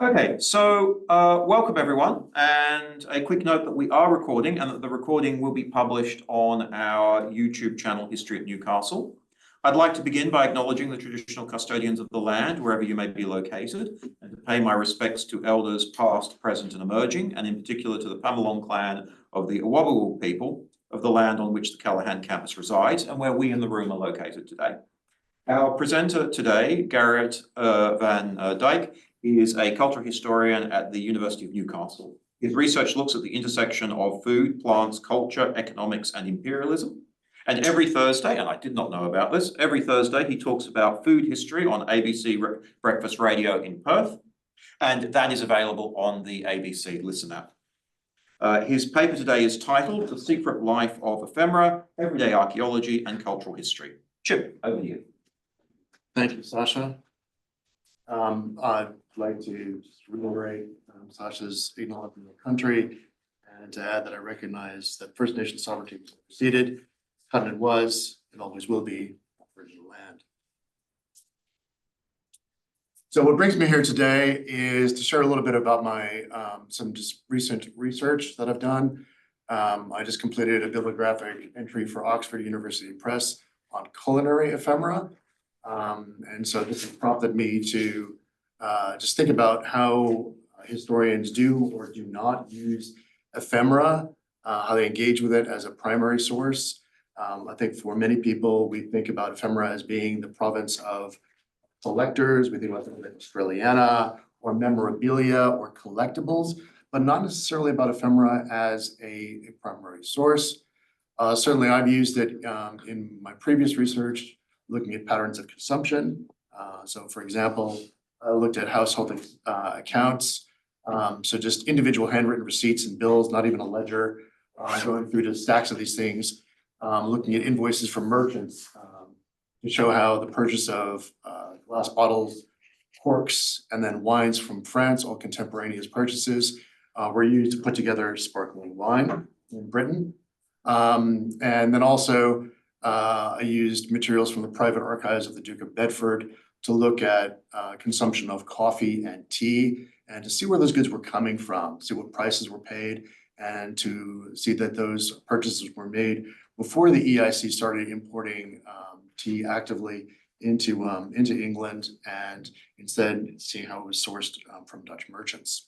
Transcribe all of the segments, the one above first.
Okay, so welcome everyone, and a quick note that we are recording and that the recording will be published on our YouTube channel, History at Newcastle. I'd like to begin by acknowledging the traditional custodians of the land, wherever you may be located, and to pay my respects to elders past, present and emerging, and in particular to the Pamalong clan of the Awabawal people of the land on which the Callaghan campus resides and where we in the room are located today. Our presenter today, Garritt van Dijk, is a cultural historian at the University of Newcastle. His research looks at the intersection of food, plants, culture, economics, and imperialism. And every Thursday, and I did not know about this, every Thursday he talks about food history on ABC Breakfast Radio in Perth, and that is available on the ABC Listen app. His paper today is titled The Secret Life of Ephemera, Everyday Archaeology and Cultural History. Chip, over to you. Thank you, Sasha. I'd like to just reiterate Sasha's acknowledgement of the country and to add that I recognize that First Nation sovereignty was preceded, covenant was, and always will be Aboriginal land. So what brings me here today is to share a little bit about my some just recent research that I've done. I just completed a bibliographic entry for Oxford University Press on culinary ephemera. And so this has prompted me to just think about how historians do or do not use ephemera, how they engage with it as a primary source. I think for many people, we think about ephemera as being the province of collectors. We think about things like Australiana or memorabilia or collectibles, but not necessarily about ephemera as a primary source. Certainly, I've used it in my previous research, looking at patterns of consumption. So for example, I looked at household accounts. So just individual handwritten receipts and bills, not even a ledger, going through to stacks of these things, looking at invoices from merchants to show how the purchase of glass bottles, corks, and then wines from France, all contemporaneous purchases, were used to put together sparkling wine in Britain. And then also, I used materials from the private archives of the Duke of Bedford to look at consumption of coffee and tea and to see where those goods were coming from, see what prices were paid, and to see that those purchases were made before the EIC started importing tea actively into England, and instead seeing how it was sourced from Dutch merchants.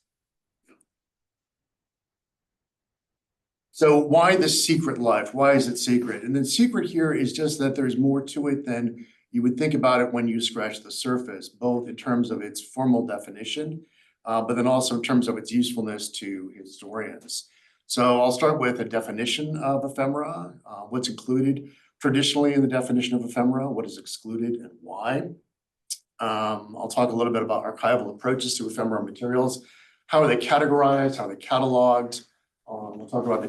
So why the secret life? Why is it secret? And the secret here is just that there's more to it than you would think about it when you scratch the surface, both in terms of its formal definition, but then also in terms of its usefulness to historians. So I'll start with a definition of ephemera, what's included traditionally in the definition of ephemera, what is excluded and why. I'll talk a little bit about archival approaches to ephemera materials. How are they categorized? How are they cataloged? We'll talk about the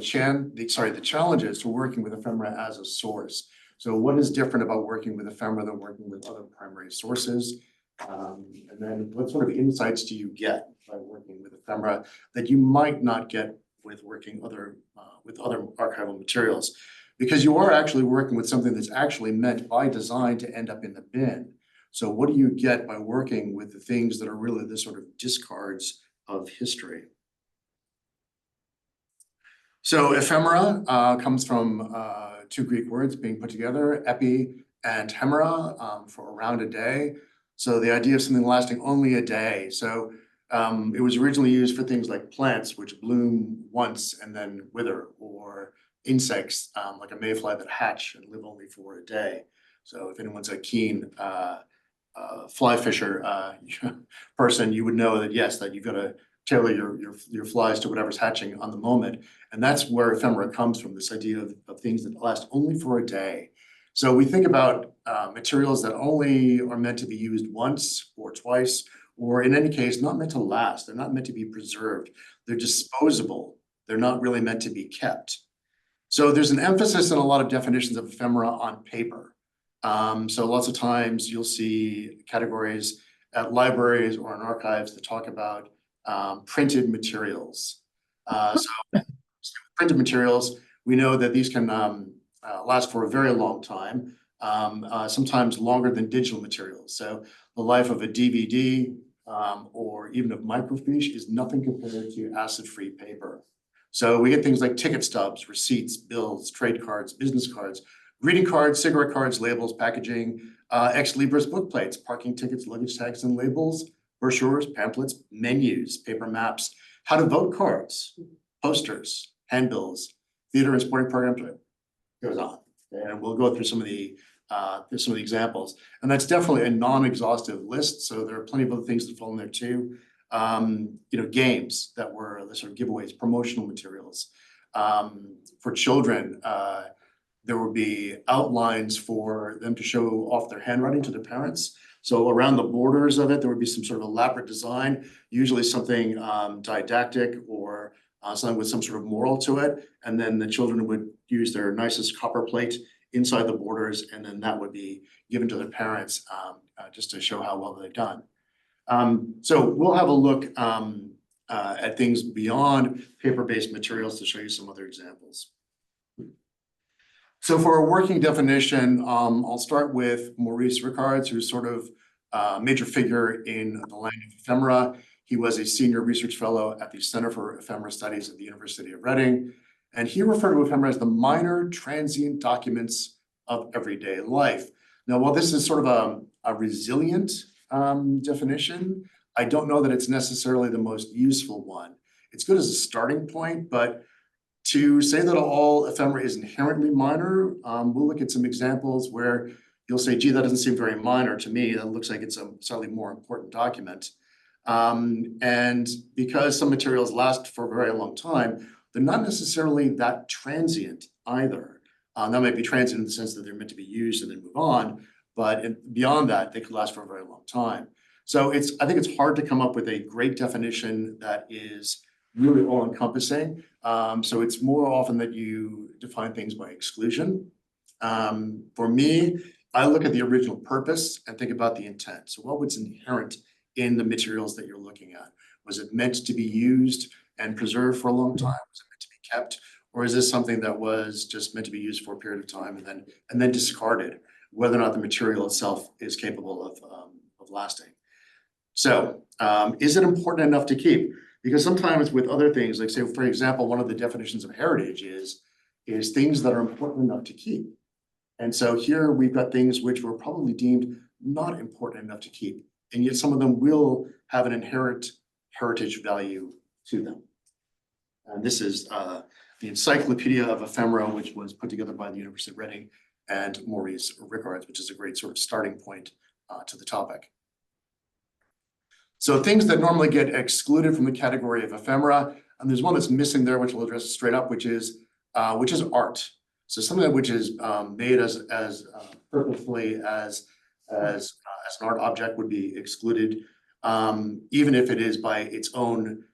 challenges to working with ephemera as a source. So what is different about working with ephemera than working with other primary sources? And then what sort of insights do you get by working with ephemera that you might not get with working with other archival materials? Because you are actually working with something that's actually meant by design to end up in the bin. So what do you get by working with the things that are really the sort of discards of history? So ephemera comes from two Greek words being put together, epi and hemera, for around a day. So the idea of something lasting only a day. So it was originally used for things like plants, which bloom once and then wither, or insects like a mayfly that hatch and live only for a day. So if anyone's a keen fly fisher person, you would know that yes, that you've got to tailor your flies to whatever's hatching on the moment. And that's where ephemera comes from, this idea of things that last only for a day. So we think about materials that only are meant to be used once or twice, or in any case, not meant to last. They're not meant to be preserved. They're disposable. They're not really meant to be kept. So there's an emphasis in a lot of definitions of ephemera on paper. So lots of times you'll see categories at libraries or in archives that talk about printed materials. So printed materials, we know that these can last for a very long time. sometimes longer than digital materials. So the life of a DVD or even of microfiche is nothing compared to acid-free paper. So we get things like ticket stubs, receipts, bills, trade cards, business cards, greeting cards, cigarette cards, labels, packaging, ex libris book plates, parking tickets, luggage tags and labels, brochures, pamphlets, menus, paper maps, how to vote cards, posters, handbills, theater and sporting programs, goes on. And we'll go through some of the examples. And that's definitely a non-exhaustive list. So there are plenty of other things that fall in there too. Games that were the sort of giveaways, promotional materials. For children, there would be outlines for them to show off their handwriting to their parents. So around the borders of it, there would be some sort of elaborate design, usually something didactic or something with some sort of moral to it. And then the children would use their nicest copper plate inside the borders, and then that would be given to their parents just to show how well they've done. So we'll have a look at things beyond paper-based materials to show you some other examples. So for a working definition, I'll start with Maurice Rickards, who's sort of a major figure in the land of ephemera. He was a senior research fellow at the Center for Ephemera Studies at the University of Reading. And he referred to ephemera as the minor transient documents of everyday life. Now, while this is sort of a resilient definition, I don't know that it's necessarily the most useful one. It's good as a starting point, but to say that all ephemera is inherently minor, we'll look at some examples where you'll say, gee, that doesn't seem very minor to me. That looks like it's a slightly more important document. And because some materials last for a very long time, they're not necessarily that transient either. That might be transient in the sense that they're meant to be used and then move on, but beyond that, they could last for a very long time. So I think it's hard to come up with a great definition that is really all-encompassing. So it's more often that you define things by exclusion. For me, I look at the original purpose and think about the intent. So what was inherent in the materials that you're looking at? Was it meant to be used and preserved for a long time? Was it meant to be kept? Or is this something that was just meant to be used for a period of time and then discarded, whether or not the material itself is capable of lasting? So is it important enough to keep? Because sometimes with other things, like say, for example, one of the definitions of heritage is things that are important enough to keep. And so here we've got things which were probably deemed not important enough to keep, and yet some of them will have an inherent heritage value to them. And this is the Encyclopedia of Ephemera, which was put together by the University of Reading and Maurice Rickards, which is a great sort of starting point to the topic. So things that normally get excluded from the category of ephemera, and there's one that's missing there, which we'll address straight up, which is art. So something which is made as purposefully as an art object would be excluded, even if it is by its own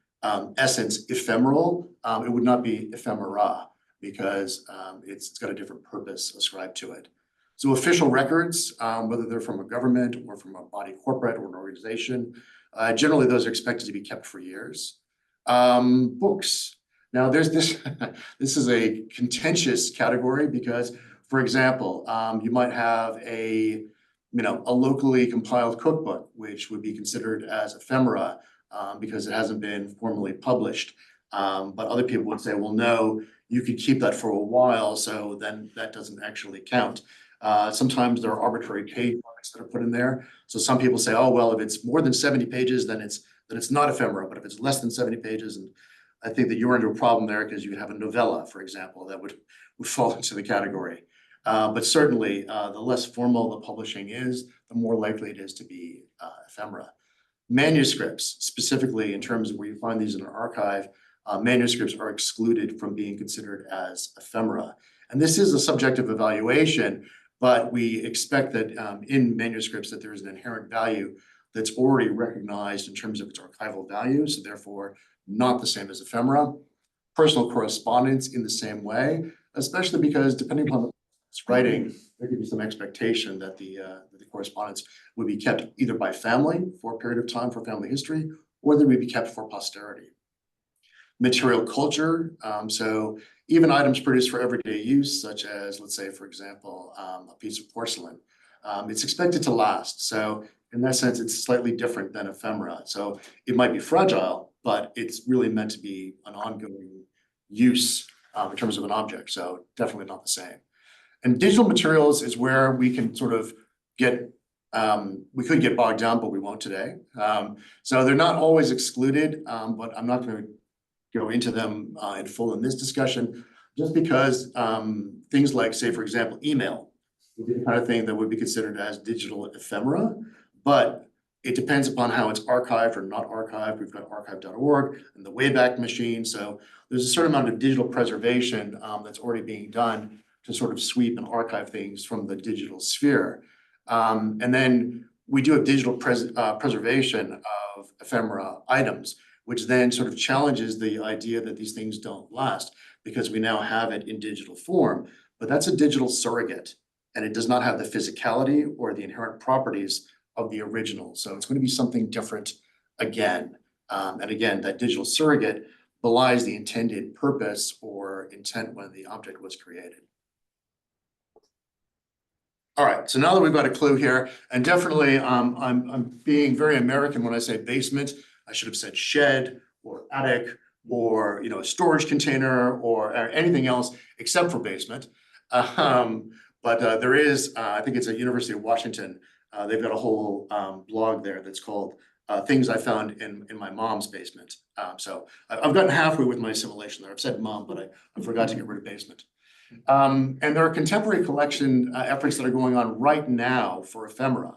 essence ephemeral. It would not be ephemera because it's got a different purpose ascribed to it. So official records, whether they're from a government or from a body corporate or an organization, generally those are expected to be kept for years. Books. Now there's this, this is a contentious category because, for example, you might have a locally compiled cookbook, which would be considered as ephemera because it hasn't been formally published. But other people would say, well, no, you could keep that for a while, so then that doesn't actually count. Sometimes there are arbitrary page limits that are put in there. So some people say, oh, well, if it's more than 70 pages, then it's not ephemera. But if it's less than 70 pages, and I think that you're into a problem there because you have a novella, for example, that would fall into the category. But certainly, the less formal the publishing is, the more likely it is to be ephemera. Manuscripts, specifically in terms of where you find these in an archive, manuscripts are excluded from being considered as ephemera. And this is a subjective evaluation, but we expect that in manuscripts that there is an inherent value that's already recognized in terms of its archival value, so therefore not the same as ephemera. Personal correspondence in the same way, especially because depending upon the writing, there could be some expectation that the correspondence would be kept either by family for a period of time for family history, or they would be kept for posterity. material culture. So even items produced for everyday use, such as, let's say, for example, a piece of porcelain, it's expected to last. So in that sense, it's slightly different than ephemera. So it might be fragile, but it's really meant to be an ongoing use in terms of an object. So definitely not the same. And digital materials is where we can sort of get, we could get bogged down, but we won't today. So they're not always excluded, but I'm not going to go into them in full in this discussion, just because things like, say, for example, email would be the kind of thing that would be considered as digital ephemera, but it depends upon how it's archived or not archived. We've got archive.org and the Wayback Machine. So there's a certain amount of digital preservation that's already being done to sort of sweep and archive things from the digital sphere. And then we do have digital preservation of ephemera items, which then sort of challenges the idea that these things don't last because we now have it in digital form. But that's a digital surrogate, and it does not have the physicality or the inherent properties of the original. So it's going to be something different again. And again, that digital surrogate belies the intended purpose or intent when the object was created. All right, so now that we've got a clue here, and definitely I'm being very American when I say basement. I should have said shed or attic or a storage container or anything else except for basement. But there is, I think it's at University of Washington, they've got a whole blog there that's called Things I Found in My Mom's Basement. So I've gotten halfway with my assimilation there. I've said mom, but I forgot to get rid of basement. And there are contemporary collection efforts that are going on right now for ephemera.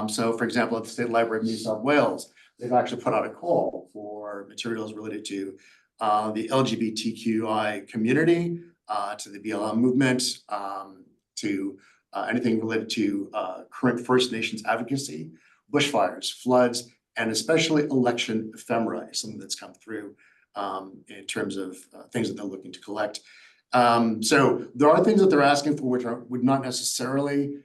So for example, at the State Library of New South Wales, they've actually put out a call for materials related to the LGBTQI community, to the BLM movement, to anything related to current First Nations advocacy, bushfires, floods, and especially election ephemera is something that's come through in terms of things that they're looking to collect. So there are things that they're asking for which would not necessarily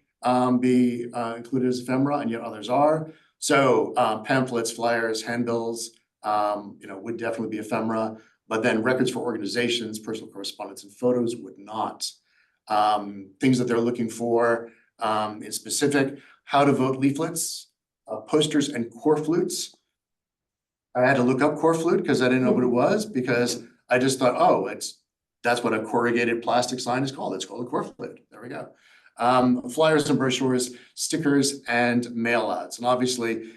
be included as ephemera, and yet others are. So pamphlets, flyers, handbills, would definitely be ephemera, but then records for organizations, personal correspondence, and photos would not. Things that they're looking for in specific, how to vote leaflets, posters, and core flutes. I had to look up core flute because I didn't know what it was, because I just thought, oh, that's what a corrugated plastic sign is called. It's called a core flute. There we go. Flyers and brochures, stickers, and mail outs. And obviously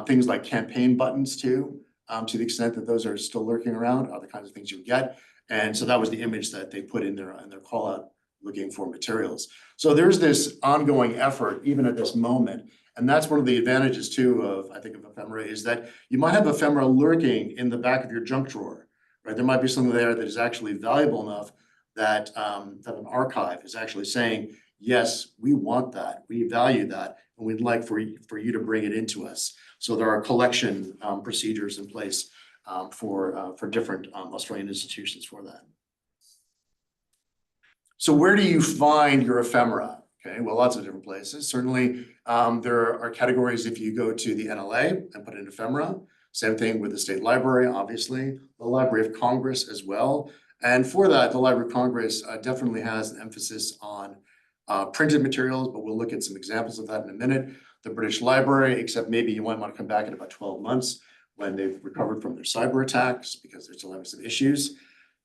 things like campaign buttons too, to the extent that those are still lurking around, are the kinds of things you get. And so that was the image that they put in their call out looking for materials. So there's this ongoing effort even at this moment. And that's one of the advantages too of, I think, of ephemera, is that you might have ephemera lurking in the back of your junk drawer, right? There might be something there that is actually valuable enough that, that an archive is actually saying, yes, we want that, we value that, and we'd like for you to bring it into us. So there are collection procedures in place for different Australian institutions for that. So where do you find your ephemera? Okay, well, lots of different places. Certainly, there are categories if you go to the NLA and put in ephemera. Same thing with the State Library, obviously, the Library of Congress as well. And for that, the Library of Congress definitely has an emphasis on printed materials, but we'll look at some examples of that in a minute. The British Library, except maybe you might want to come back in about 12 months when they've recovered from their cyber attacks, because they're still having some issues.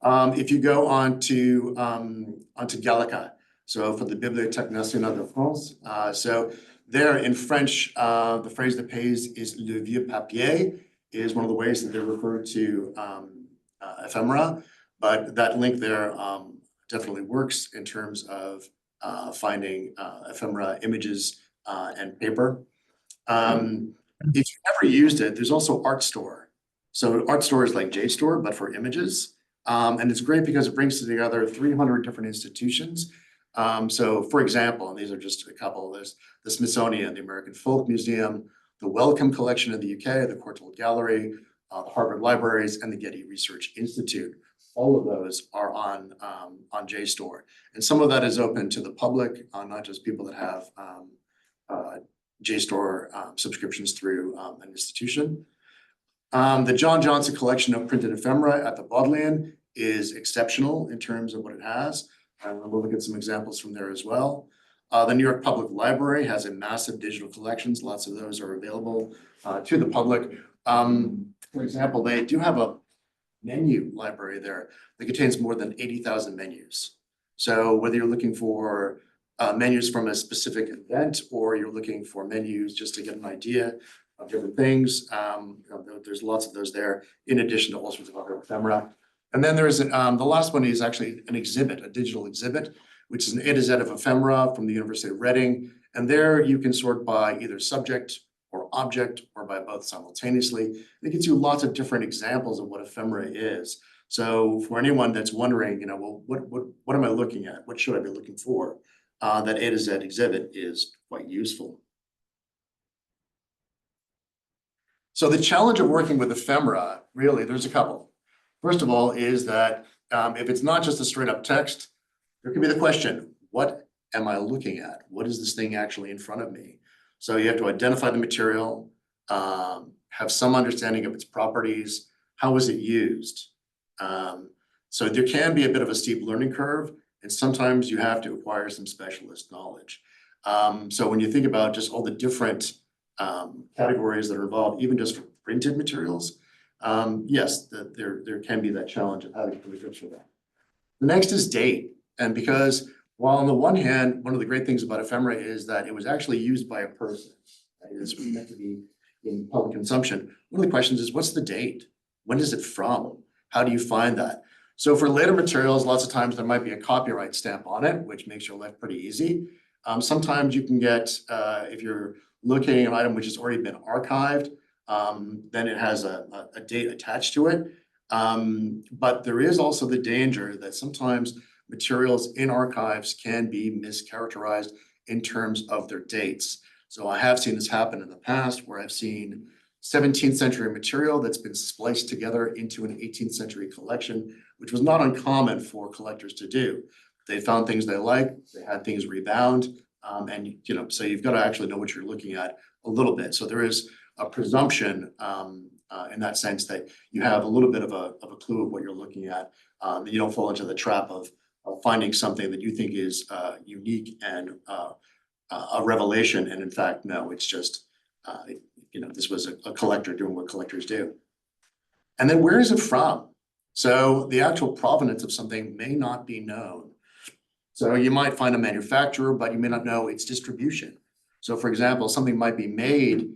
If you go onto Gallica, so for the Bibliothèque Nationale de France, so there in French, the phrase that pays is le vieux papier, is one of the ways that they refer to ephemera, but that link there definitely works in terms of finding ephemera images and paper. If you've never used it, there's also Art Store. So Art Store is like JSTOR, but for images. And it's great because it brings together 300 different institutions. So for example, and these are just a couple, there's the Smithsonian, the American Folk Museum, the Wellcome Collection of the UK, the Courtauld Gallery, the Harvard Libraries, and the Getty Research Institute. All of those are on JSTOR. And some of that is open to the public, not just people that have JSTOR subscriptions through an institution. The John Johnson collection of printed ephemera at the Bodleian is exceptional in terms of what it has. We'll look at some examples from there as well. The New York Public Library has a massive digital collections. Lots of those are available to the public. For example, they do have a menu library there that contains more than 80,000 menus. So whether you're looking for menus from a specific event or you're looking for menus just to get an idea of different things, there's lots of those there, in addition to all sorts of other ephemera. And then there's the last one is actually an exhibit, a digital exhibit, which is an A to Z of ephemera from the University of Reading. And there you can sort by either subject or object or by both simultaneously. It gives you lots of different examples of what ephemera is. So for anyone that's wondering, well, what am I looking at? What should I be looking for? That A to Z exhibit is quite useful. So the challenge of working with ephemera, really, there's a couple. First of all, is that if it's not just a straight up text, there could be the question, what am I looking at? What is this thing actually in front of me? So you have to identify the material, have some understanding of its properties. How is it used? So there can be a bit of a steep learning curve, and sometimes you have to acquire some specialist knowledge. So when you think about just all the different categories that are involved, even just for printed materials, yes, there can be that challenge of having to research for that. The next is date. And because while on the one hand, one of the great things about ephemera is that it was actually used by a person, it is meant to be in public consumption. One of the questions is, what's the date? When is it from? How do you find that? So for later materials, lots of times there might be a copyright stamp on it, which makes your life pretty easy. Sometimes you can get, if you're locating an item which has already been archived, then it has a date attached to it. But there is also the danger that sometimes materials in archives can be mischaracterized in terms of their dates. So I have seen this happen in the past where I've seen 17th century material that's been spliced together into an 18th century collection, which was not uncommon for collectors to do. They found things they liked, they had things rebound, and so you've got to actually know what you're looking at a little bit. So there is a presumption in that sense that you have a little bit of a clue of what you're looking at. You don't fall into the trap of finding something that you think is unique and a revelation, and in fact, no, it's just this was a collector doing what collectors do. And then where is it from? So the actual provenance of something may not be known. So you might find a manufacturer, but you may not know its distribution. So for example, something might be made,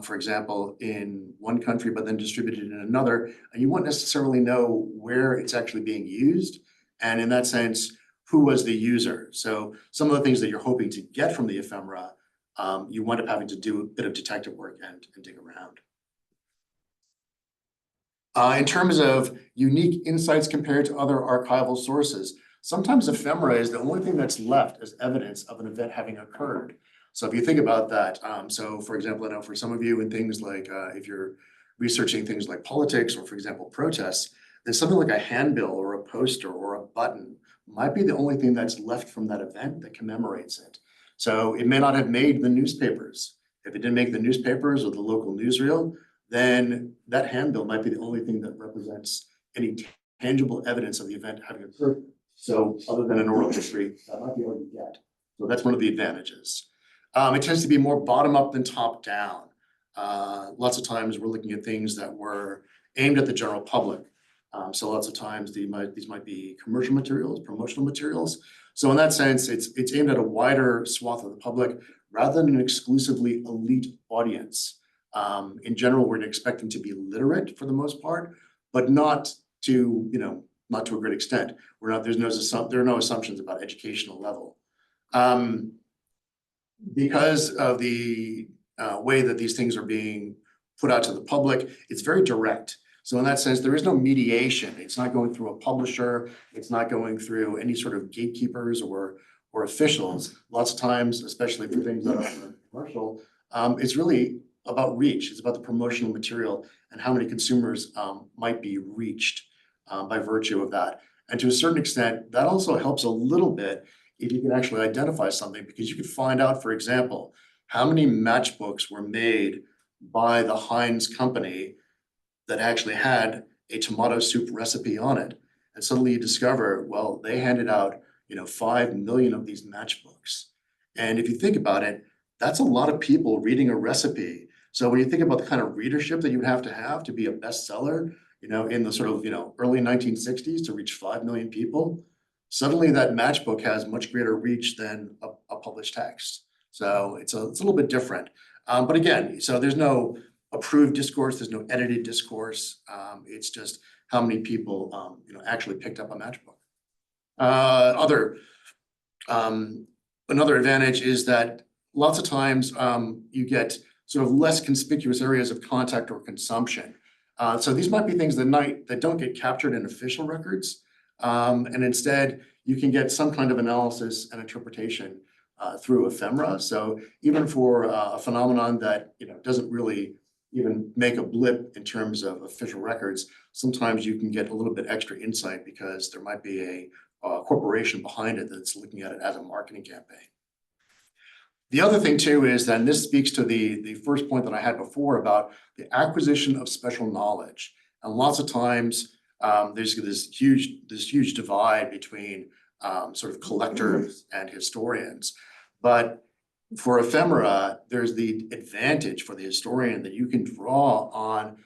for example, in one country, but then distributed in another, and you won't necessarily know where it's actually being used. And in that sense, who was the user? So some of the things that you're hoping to get from the ephemera, you wind up having to do a bit of detective work and dig around. In terms of unique insights compared to other archival sources, sometimes ephemera is the only thing that's left as evidence of an event having occurred. So if you think about that, so for example, I know for some of you in things like, if you're researching things like politics or for example, protests, then something like a handbill or a poster or a button might be the only thing that's left from that event that commemorates it. So it may not have made the newspapers. If it didn't make the newspapers or the local newsreel, then that handbill might be the only thing that represents any tangible evidence of the event having occurred. So other than an oral history, that might be all you get. So that's one of the advantages. It tends to be more bottom up than top down. Lots of times we're looking at things that were aimed at the general public. So lots of times these might be commercial materials, promotional materials. So in that sense, it's aimed at a wider swath of the public rather than an exclusively elite audience. In general, we're expecting to be literate for the most part, but not to a great extent. There are no assumptions about educational level. Because of the way that these things are being put out to the public, it's very direct. So in that sense, there is no mediation. It's not going through a publisher. It's not going through any sort of gatekeepers or officials. Lots of times, especially for things that are commercial, it's really about reach. It's about the promotional material and how many consumers might be reached by virtue of that. And to a certain extent, that also helps a little bit if you can actually identify something, because you could find out, for example, how many matchbooks were made by the Heinz company that actually had a tomato soup recipe on it. And suddenly you discover, well, they handed out, 5 million of these matchbooks. And if you think about it, that's a lot of people reading a recipe. So when you think about the kind of readership that you would have to be a bestseller, in the sort of, early 1960s to reach 5 million people, suddenly that matchbook has much greater reach than a published text. So it's a little bit different. But again, so there's no approved discourse, there's no edited discourse. It's just how many people, actually picked up a matchbook. Another advantage is that lots of times you get sort of less conspicuous areas of contact or consumption. So these might be things that don't get captured in official records, and instead you can get some kind of analysis and interpretation through ephemera. So even for a phenomenon that doesn't really even make a blip in terms of official records, sometimes you can get a little bit extra insight because there might be a corporation behind it that's looking at it as a marketing campaign. The other thing too is that, and this speaks to the first point that I had before about the acquisition of special knowledge. And lots of times there's this huge divide between sort of collectors and historians. But for ephemera, there's the advantage for the historian that you can draw on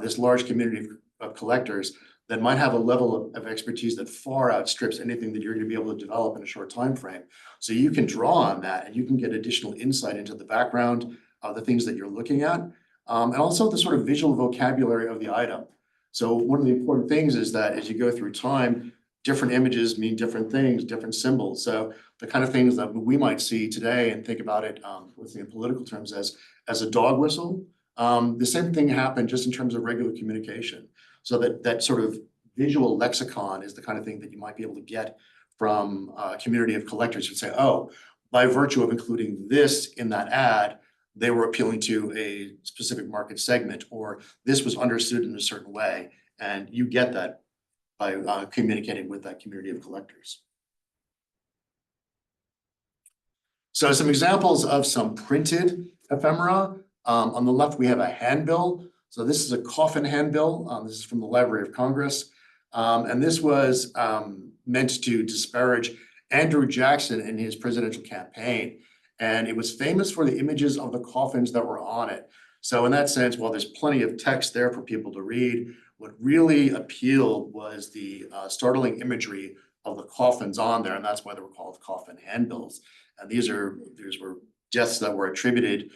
this large community of collectors that might have a level of expertise that far outstrips anything that you're going to be able to develop in a short time frame. So you can draw on that and you can get additional insight into the background of the things that you're looking at, and also the sort of visual vocabulary of the item. So one of the important things is that as you go through time, different images mean different things, different symbols. So the kind of things that we might see today and think about it in political terms as a dog whistle, the same thing happened just in terms of regular communication. So that sort of visual lexicon is the kind of thing that you might be able to get from a community of collectors who say, oh, by virtue of including this in that ad, they were appealing to a specific market segment, or this was understood in a certain way. And you get that by communicating with that community of collectors. So some examples of some printed ephemera. On the left, we have a handbill. So this is a coffin handbill. This is from the Library of Congress. And this was meant to disparage Andrew Jackson in his presidential campaign. And it was famous for the images of the coffins that were on it. So in that sense, while there's plenty of text there for people to read, what really appealed was the startling imagery of the coffins on there. And that's why they were called coffin handbills. And these were deaths that were attributed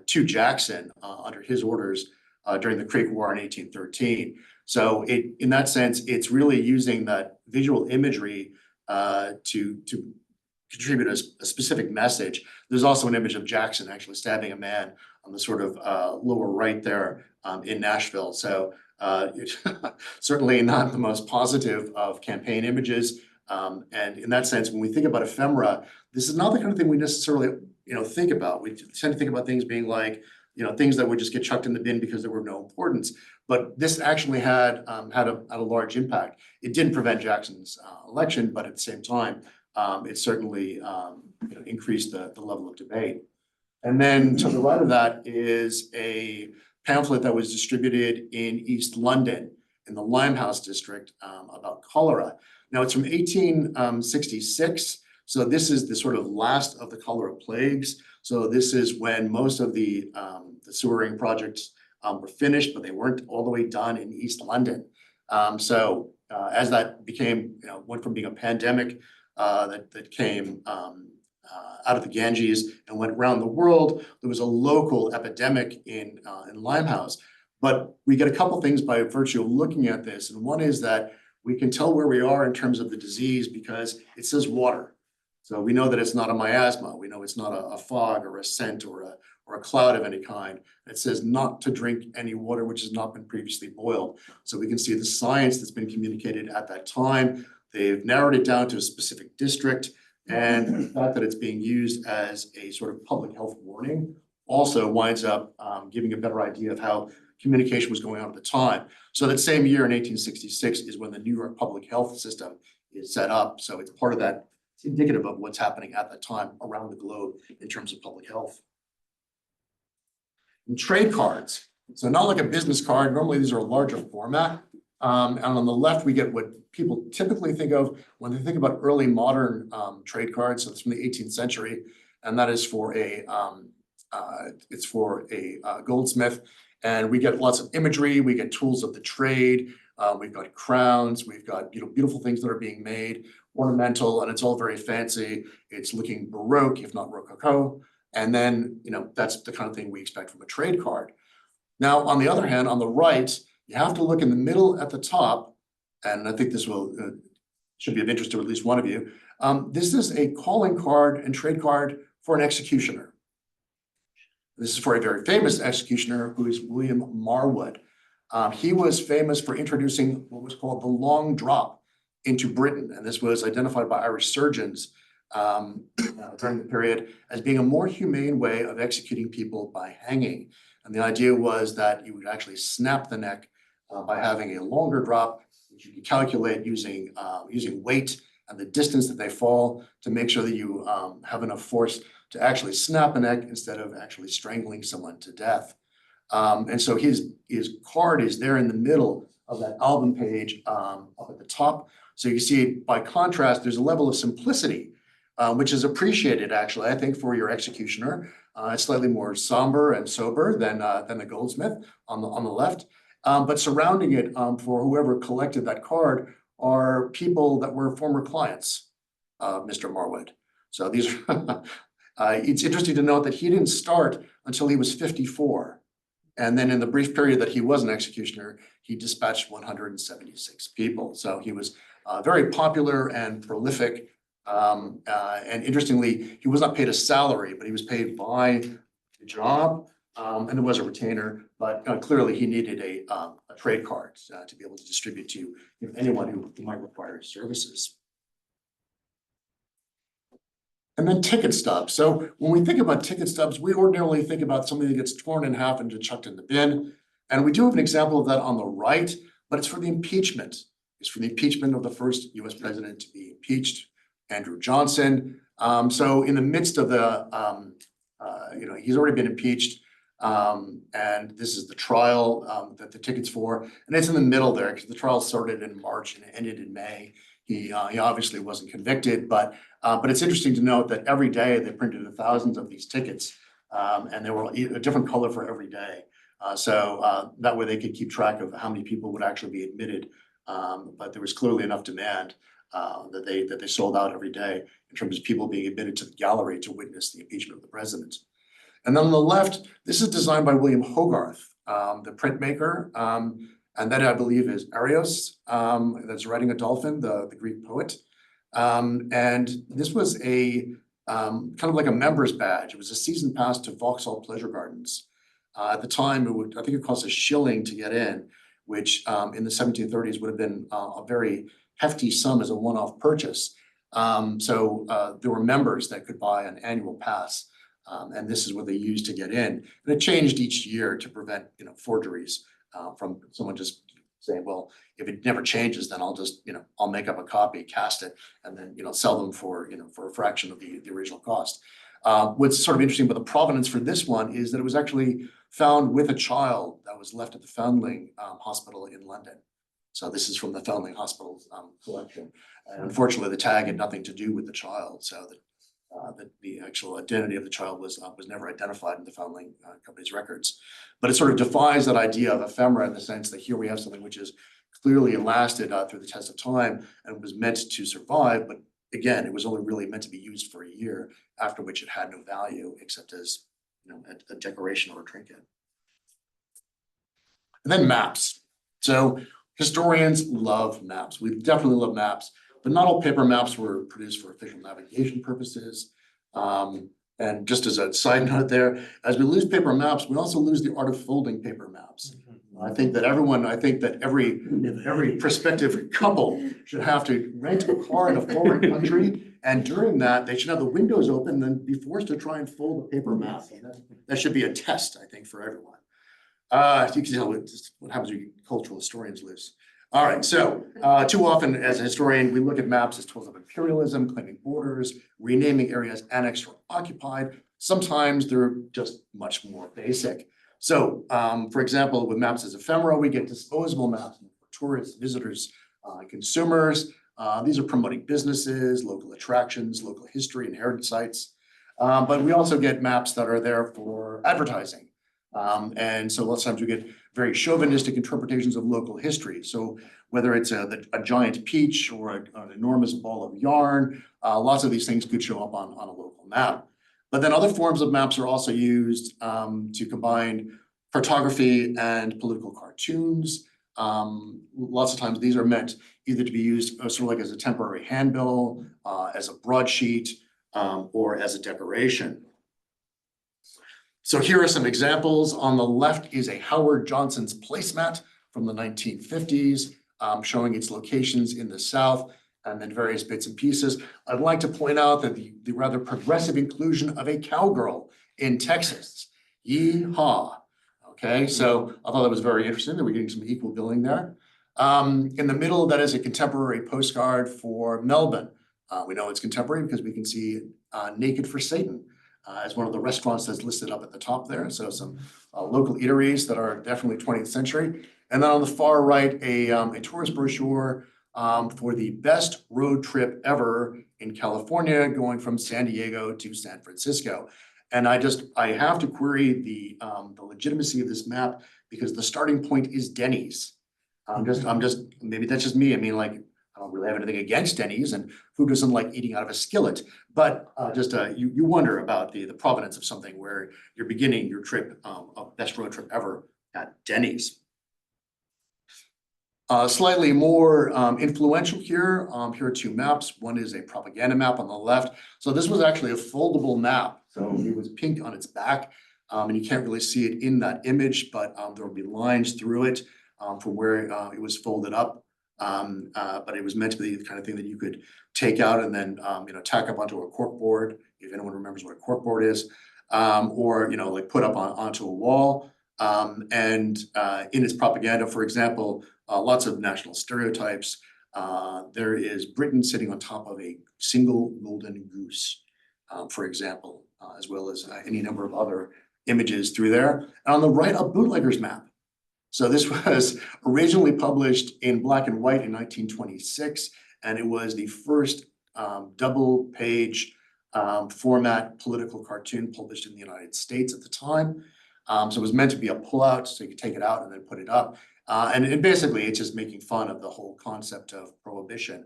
to Jackson under his orders during the Creek War in 1813. So in that sense, it's really using that visual imagery to contribute a specific message. There's also an image of Jackson actually stabbing a man on the sort of lower right there in Nashville. So certainly not the most positive of campaign images. And in that sense, when we think about ephemera, this is not the kind of thing we necessarily think about. We tend to think about things being like things that would just get chucked in the bin because there were no importance. But this actually had a large impact. It didn't prevent Jackson's election, but at the same time, it certainly increased the level of debate. And then to the right of that is a pamphlet that was distributed in East London in the Limehouse district about cholera. Now it's from 1866. So this is the sort of last of the cholera plagues. So this is when most of the sewering projects were finished, but they weren't all the way done in East London. As that became, went from being a pandemic that came out of the Ganges and went around the world, there was a local epidemic in Limehouse. But we get a couple things by virtue of looking at this. And one is that we can tell where we are in terms of the disease because it says water. So we know that it's not a miasma. We know it's not a fog or a scent or a cloud of any kind. It says not to drink any water which has not been previously boiled. So we can see the science that's been communicated at that time. They've narrowed it down to a specific district. And the fact that it's being used as a sort of public health warning also winds up giving a better idea of how communication was going on at the time. So that same year in 1866 is when the New York public health system is set up. So it's part of that. It's indicative of what's happening at that time around the globe in terms of public health. And trade cards. So not like a business card. Normally these are a larger format. And on the left, we get what people typically think of when they think about early modern trade cards. So it's from the 18th century, and that is for a goldsmith. And we get lots of imagery. We get tools of the trade. We've got crowns. We've got beautiful things that are being made, ornamental, and it's all very fancy. It's looking Baroque, if not Rococo. And then that's the kind of thing we expect from a trade card. Now, on the other hand, on the right, you have to look in the middle at the top, and I think this should be of interest to at least one of you. This is a calling card and trade card for an executioner. This is for a very famous executioner who is William Marwood. He was famous for introducing what was called the long drop into Britain, and this was identified by Irish surgeons during the period as being a more humane way of executing people by hanging. And the idea was that you would actually snap the neck by having a longer drop, which you can calculate using weight and the distance that they fall to make sure that you have enough force to actually snap a neck instead of actually strangling someone to death. And so his card is there in the middle of that album page up at the top. So you see, by contrast, there's a level of simplicity, which is appreciated, actually, I think, for your executioner. It's slightly more somber and sober than the goldsmith on the left. But surrounding it for whoever collected that card are people that were former clients of Mr. Marwood. So these are, it's interesting to note that he didn't start until he was 54. And then in the brief period that he was an executioner, he dispatched 176 people. So he was very popular and prolific. And interestingly, he was not paid a salary, but he was paid by the job. And it was a retainer, but clearly he needed a trade card to be able to distribute to anyone who might require his services. And then ticket stubs. So when we think about ticket stubs, we ordinarily think about something that gets torn in half and just chucked in the bin. And we do have an example of that on the right, but it's for the impeachment. It's for the impeachment of the first US president to be impeached, Andrew Johnson. So in the midst of the, he's already been impeached. And this is the trial that the ticket's for. And it's in the middle there because the trial started in March and ended in May. He obviously wasn't convicted, but it's interesting to note that every day they printed thousands of these tickets, and they were a different color for every day. So that way they could keep track of how many people would actually be admitted. But there was clearly enough demand that they sold out every day in terms of people being admitted to the gallery to witness the impeachment of the president. And then on the left, this is designed by William Hogarth, the printmaker. And that, I believe, is Arios, that's riding a dolphin, the Greek poet. And this was a kind of like a member's badge. It was a season pass to Vauxhall Pleasure Gardens. At the time, I think it cost $1 to get in, which in the 1730s would have been a very hefty sum as a one-off purchase. So there were members that could buy an annual pass. And this is what they used to get in. And it changed each year to prevent forgeries from someone just saying, well, if it never changes, then I'll just, I'll make up a copy, cast it, and then, sell them for a fraction of the original cost. What's sort of interesting about the provenance for this one is that it was actually found with a child that was left at the Foundling Hospital in London. So this is from the Foundling Hospital's collection. And unfortunately, the tag had nothing to do with the child. So the actual identity of the child was never identified in the Foundling company's records. But it sort of defies that idea of ephemera in the sense that here we have something which is clearly lasted through the test of time and was meant to survive. But again, it was only really meant to be used for a year, after which it had no value except as a decoration or a trinket. And then maps. So historians love maps. We definitely love maps. But not all paper maps were produced for official navigation purposes. And just as a side note there, as we lose paper maps, we also lose the art of folding paper maps. I think that every prospective couple should have to rent a car in a foreign country. And during that, they should have the windows open and then be forced to try and fold a paper map. That should be a test, I think, for everyone. You can tell what happens when you cultural historians lose. All right, so too often as a historian, we look at maps as tools of imperialism, claiming borders, renaming areas annexed or occupied. Sometimes they're just much more basic. So, for example, with maps as ephemera, we get disposable maps for tourists, visitors, consumers. These are promoting businesses, local attractions, local history and heritage sites. But we also get maps that are there for advertising. And so lots of times we get very chauvinistic interpretations of local history. So whether it's a giant peach or an enormous ball of yarn, lots of these things could show up on a local map. But then other forms of maps are also used to combine cartography and political cartoons. Lots of times these are meant either to be used sort of like as a temporary handbill, as a broadsheet, or as a decoration. So here are some examples. On the left is a Howard Johnson's placemat from the 1950s, showing its locations in the South and then various bits and pieces. I'd like to point out that the rather progressive inclusion of a cowgirl in Texas. Yee-haw. Okay, so I thought that was very interesting that we're getting some equal billing there. In the middle, that is a contemporary postcard for Melbourne. We know it's contemporary because we can see Naked for Satan as one of the restaurants that's listed up at the top there. So some local eateries that are definitely 20th century. And then on the far right, a tourist brochure for the best road trip ever in California, going from San Diego to San Francisco. And I have to query the legitimacy of this map because the starting point is Denny's. Maybe that's just me. I mean, like, I don't really have anything against Denny's, and who doesn't like eating out of a skillet? But you wonder about the provenance of something where you're beginning your trip, best road trip ever at Denny's. Slightly more influential here. Here are two maps. One is a propaganda map on the left. So this was actually a foldable map. So it was pink on its back, and you can't really see it in that image, but there will be lines through it from where it was folded up. But it was meant to be the kind of thing that you could take out and then tack up onto a corkboard, if anyone remembers what a corkboard is, or like put up onto a wall. And in its propaganda, for example, lots of national stereotypes. There is Britain sitting on top of a single golden goose, for example, as well as any number of other images through there. And on the right, a bootlegger's map. So this was originally published in black and white in 1926, and it was the first double page format political cartoon published in the United States at the time. So it was meant to be a pullout, so you could take it out and then put it up. And basically, it's just making fun of the whole concept of prohibition.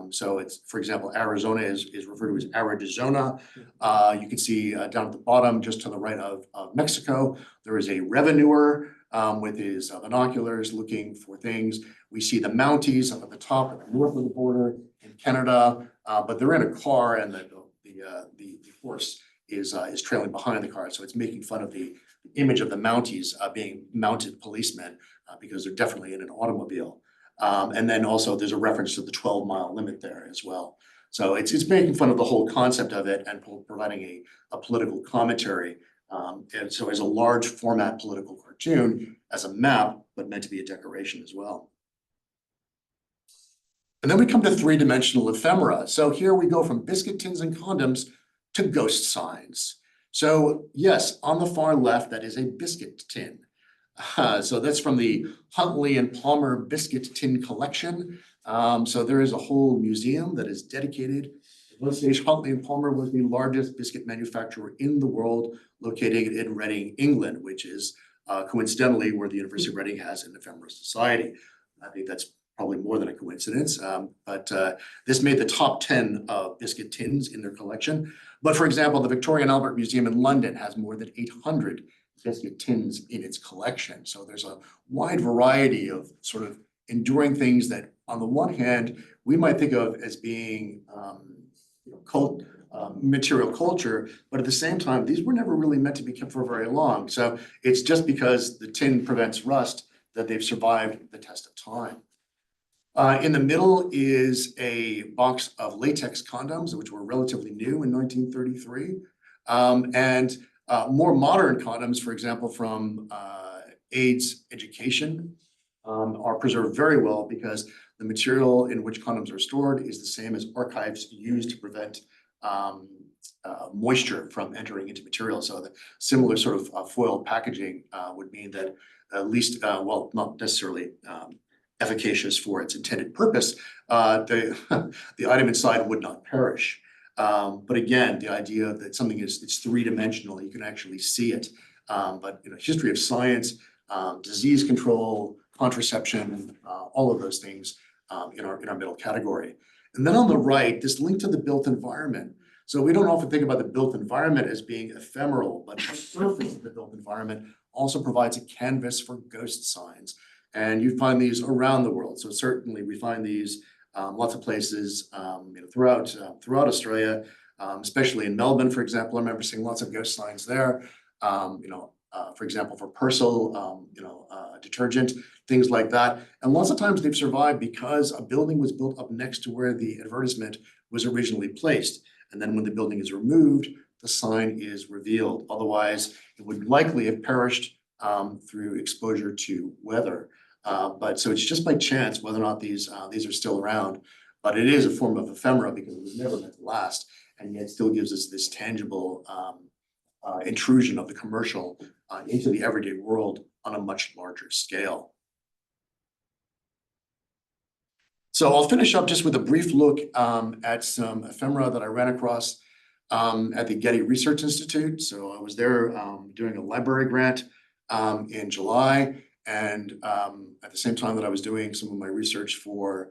So it's, for example, Arizona is referred to as Arizona. You can see down at the bottom, just to the right of Mexico, there is a revenuer with his binoculars looking for things. We see the Mounties up at the top, at the north of the border in Canada, but they're in a car, and the horse is trailing behind the car. So it's making fun of the image of the Mounties being mounted policemen because they're definitely in an automobile. And then also there's a reference to the 12-mile limit there as well. So it's making fun of the whole concept of it and providing a political commentary. And so as a large format political cartoon, as a map, but meant to be a decoration as well. And then we come to three-dimensional ephemera. So here we go from biscuit tins and condoms to ghost signs. So yes, on the far left, that is a biscuit tin. So that's from the Huntley and Palmer biscuit tin collection. So there is a whole museum that is dedicated. At one stage, Huntley and Palmer was the largest biscuit manufacturer in the world, located in Reading, England, which is coincidentally where the University of Reading has an ephemera society. I think that's probably more than a coincidence, but this made the top 10 of biscuit tins in their collection. But for example, the Victoria and Albert Museum in London has more than 800 biscuit tins in its collection. So there's a wide variety of sort of enduring things that, on the one hand, we might think of as being material culture, but at the same time, these were never really meant to be kept for very long. So it's just because the tin prevents rust that they've survived the test of time. In the middle is a box of latex condoms, which were relatively new in 1933. And more modern condoms, for example, from AIDS education, are preserved very well because the material in which condoms are stored is the same as archives used to prevent moisture from entering into material. So the similar sort of foil packaging would mean that at least, well, not necessarily efficacious for its intended purpose, the the item inside would not perish. But again, the idea that something it's three-dimensional, you can actually see it. But history of science, disease control, contraception, all of those things in our middle category. And then on the right, this link to the built environment. So we don't often think about the built environment as being ephemeral, but the surface of the built environment also provides a canvas for ghost signs. And you find these around the world. So certainly we find these lots of places throughout Australia, especially in Melbourne, for example. I remember seeing lots of ghost signs there. For example, for Persil, detergent, things like that. And lots of times they've survived because a building was built up next to where the advertisement was originally placed. And then when the building is removed, the sign is revealed. Otherwise, it would likely have perished through exposure to weather. But so it's just by chance whether or not these are still around. But it is a form of ephemera because it was never meant to last, and yet still gives us this tangible intrusion of the commercial into the everyday world on a much larger scale. So I'll finish up just with a brief look at some ephemera that I ran across at the Getty Research Institute. So I was there doing a library grant in July, and at the same time that I was doing some of my research for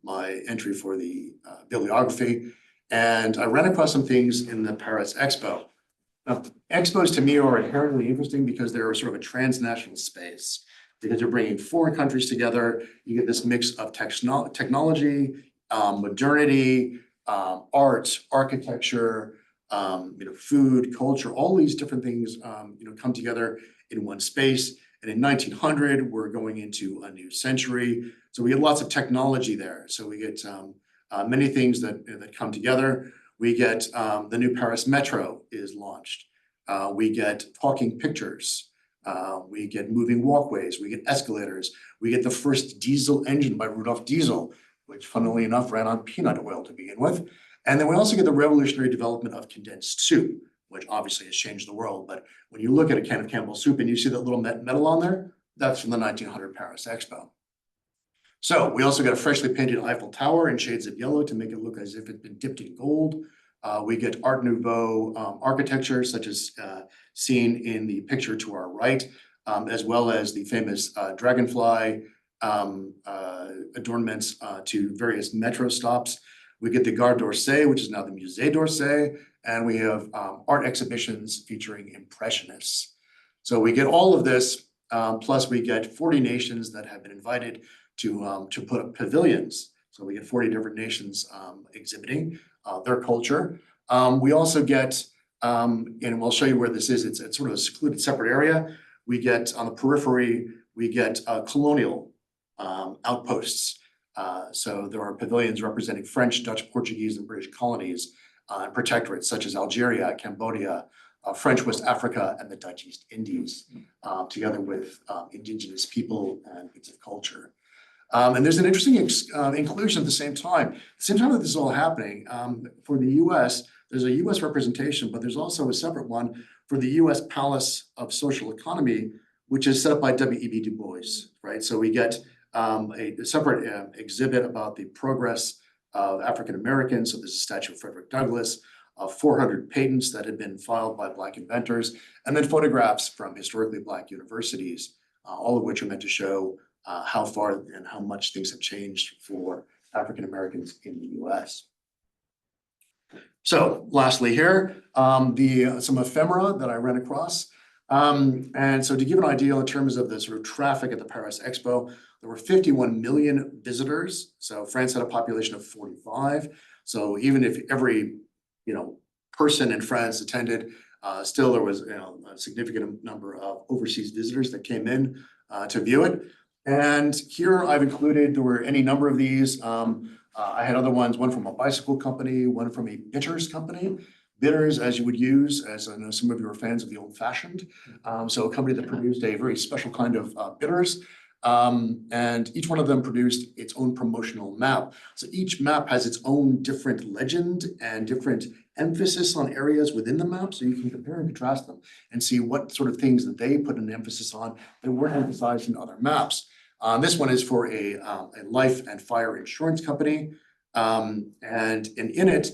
my entry for the bibliography, and I ran across some things in the Paris Expo. Now, expos to me are inherently interesting because they're sort of a transnational space, because they're bringing foreign countries together. You get this mix of technology, modernity, art, architecture, food, culture, all these different things, come together in one space. And in 1900, we're going into a new century. So we get lots of technology there. So we get many things that come together. We get the new Paris Metro is launched. We get talking pictures. We get moving walkways. We get escalators. We get the first diesel engine by Rudolf Diesel, which funnily enough ran on peanut oil to begin with. And then we also get the revolutionary development of condensed soup, which obviously has changed the world. But when you look at a can of Campbell's soup and you see that little metal on there, that's from the 1900 Paris Expo. So we also got a freshly painted Eiffel Tower in shades of yellow to make it look as if it's been dipped in gold. We get Art Nouveau architecture, such as seen in the picture to our right, as well as the famous dragonfly adornments to various metro stops. We get the Gare d'Orsay, which is now the Musée d'Orsay, and we have art exhibitions featuring impressionists. So we get all of this, plus we get 40 nations that have been invited to put up pavilions. So we get 40 different nations exhibiting their culture. We also get, and we'll show you where this is, it's sort of a secluded separate area. We get on the periphery, we get colonial outposts. So there are pavilions representing French, Dutch, Portuguese, and British colonies, protectorates such as Algeria, Cambodia, French West Africa, and the Dutch East Indies, together with indigenous people and bits of culture. And there's an interesting inclusion at the same time. At the same time that this is all happening, for the US, there's a US representation, but there's also a separate one for the US Palace of Social Economy, which is set up by W.E.B. Du Bois, right? So we get a separate exhibit about the progress of African Americans. So there's a statue of Frederick Douglass, 400 patents that had been filed by Black inventors, and then photographs from historically Black universities, all of which are meant to show how far and how much things have changed for African Americans in the US. So lastly here, some ephemera that I ran across. And so to give an idea in terms of the sort of traffic at the Paris Expo, there were 51 million visitors. So France had a population of 45. So even if every person in France attended, still there was a significant number of overseas visitors that came in to view it. And here I've included, there were any number of these. I had other ones, one from a bicycle company, one from a bitters company. Bitters, as you would use, as I know some of you are fans of the old fashioned. So a company that produced a very special kind of bitters. And each one of them produced its own promotional map. So each map has its own different legend and different emphasis on areas within the map. So you can compare and contrast them and see what sort of things that they put an emphasis on that weren't emphasized in other maps. This one is for a life and fire insurance company. And in it,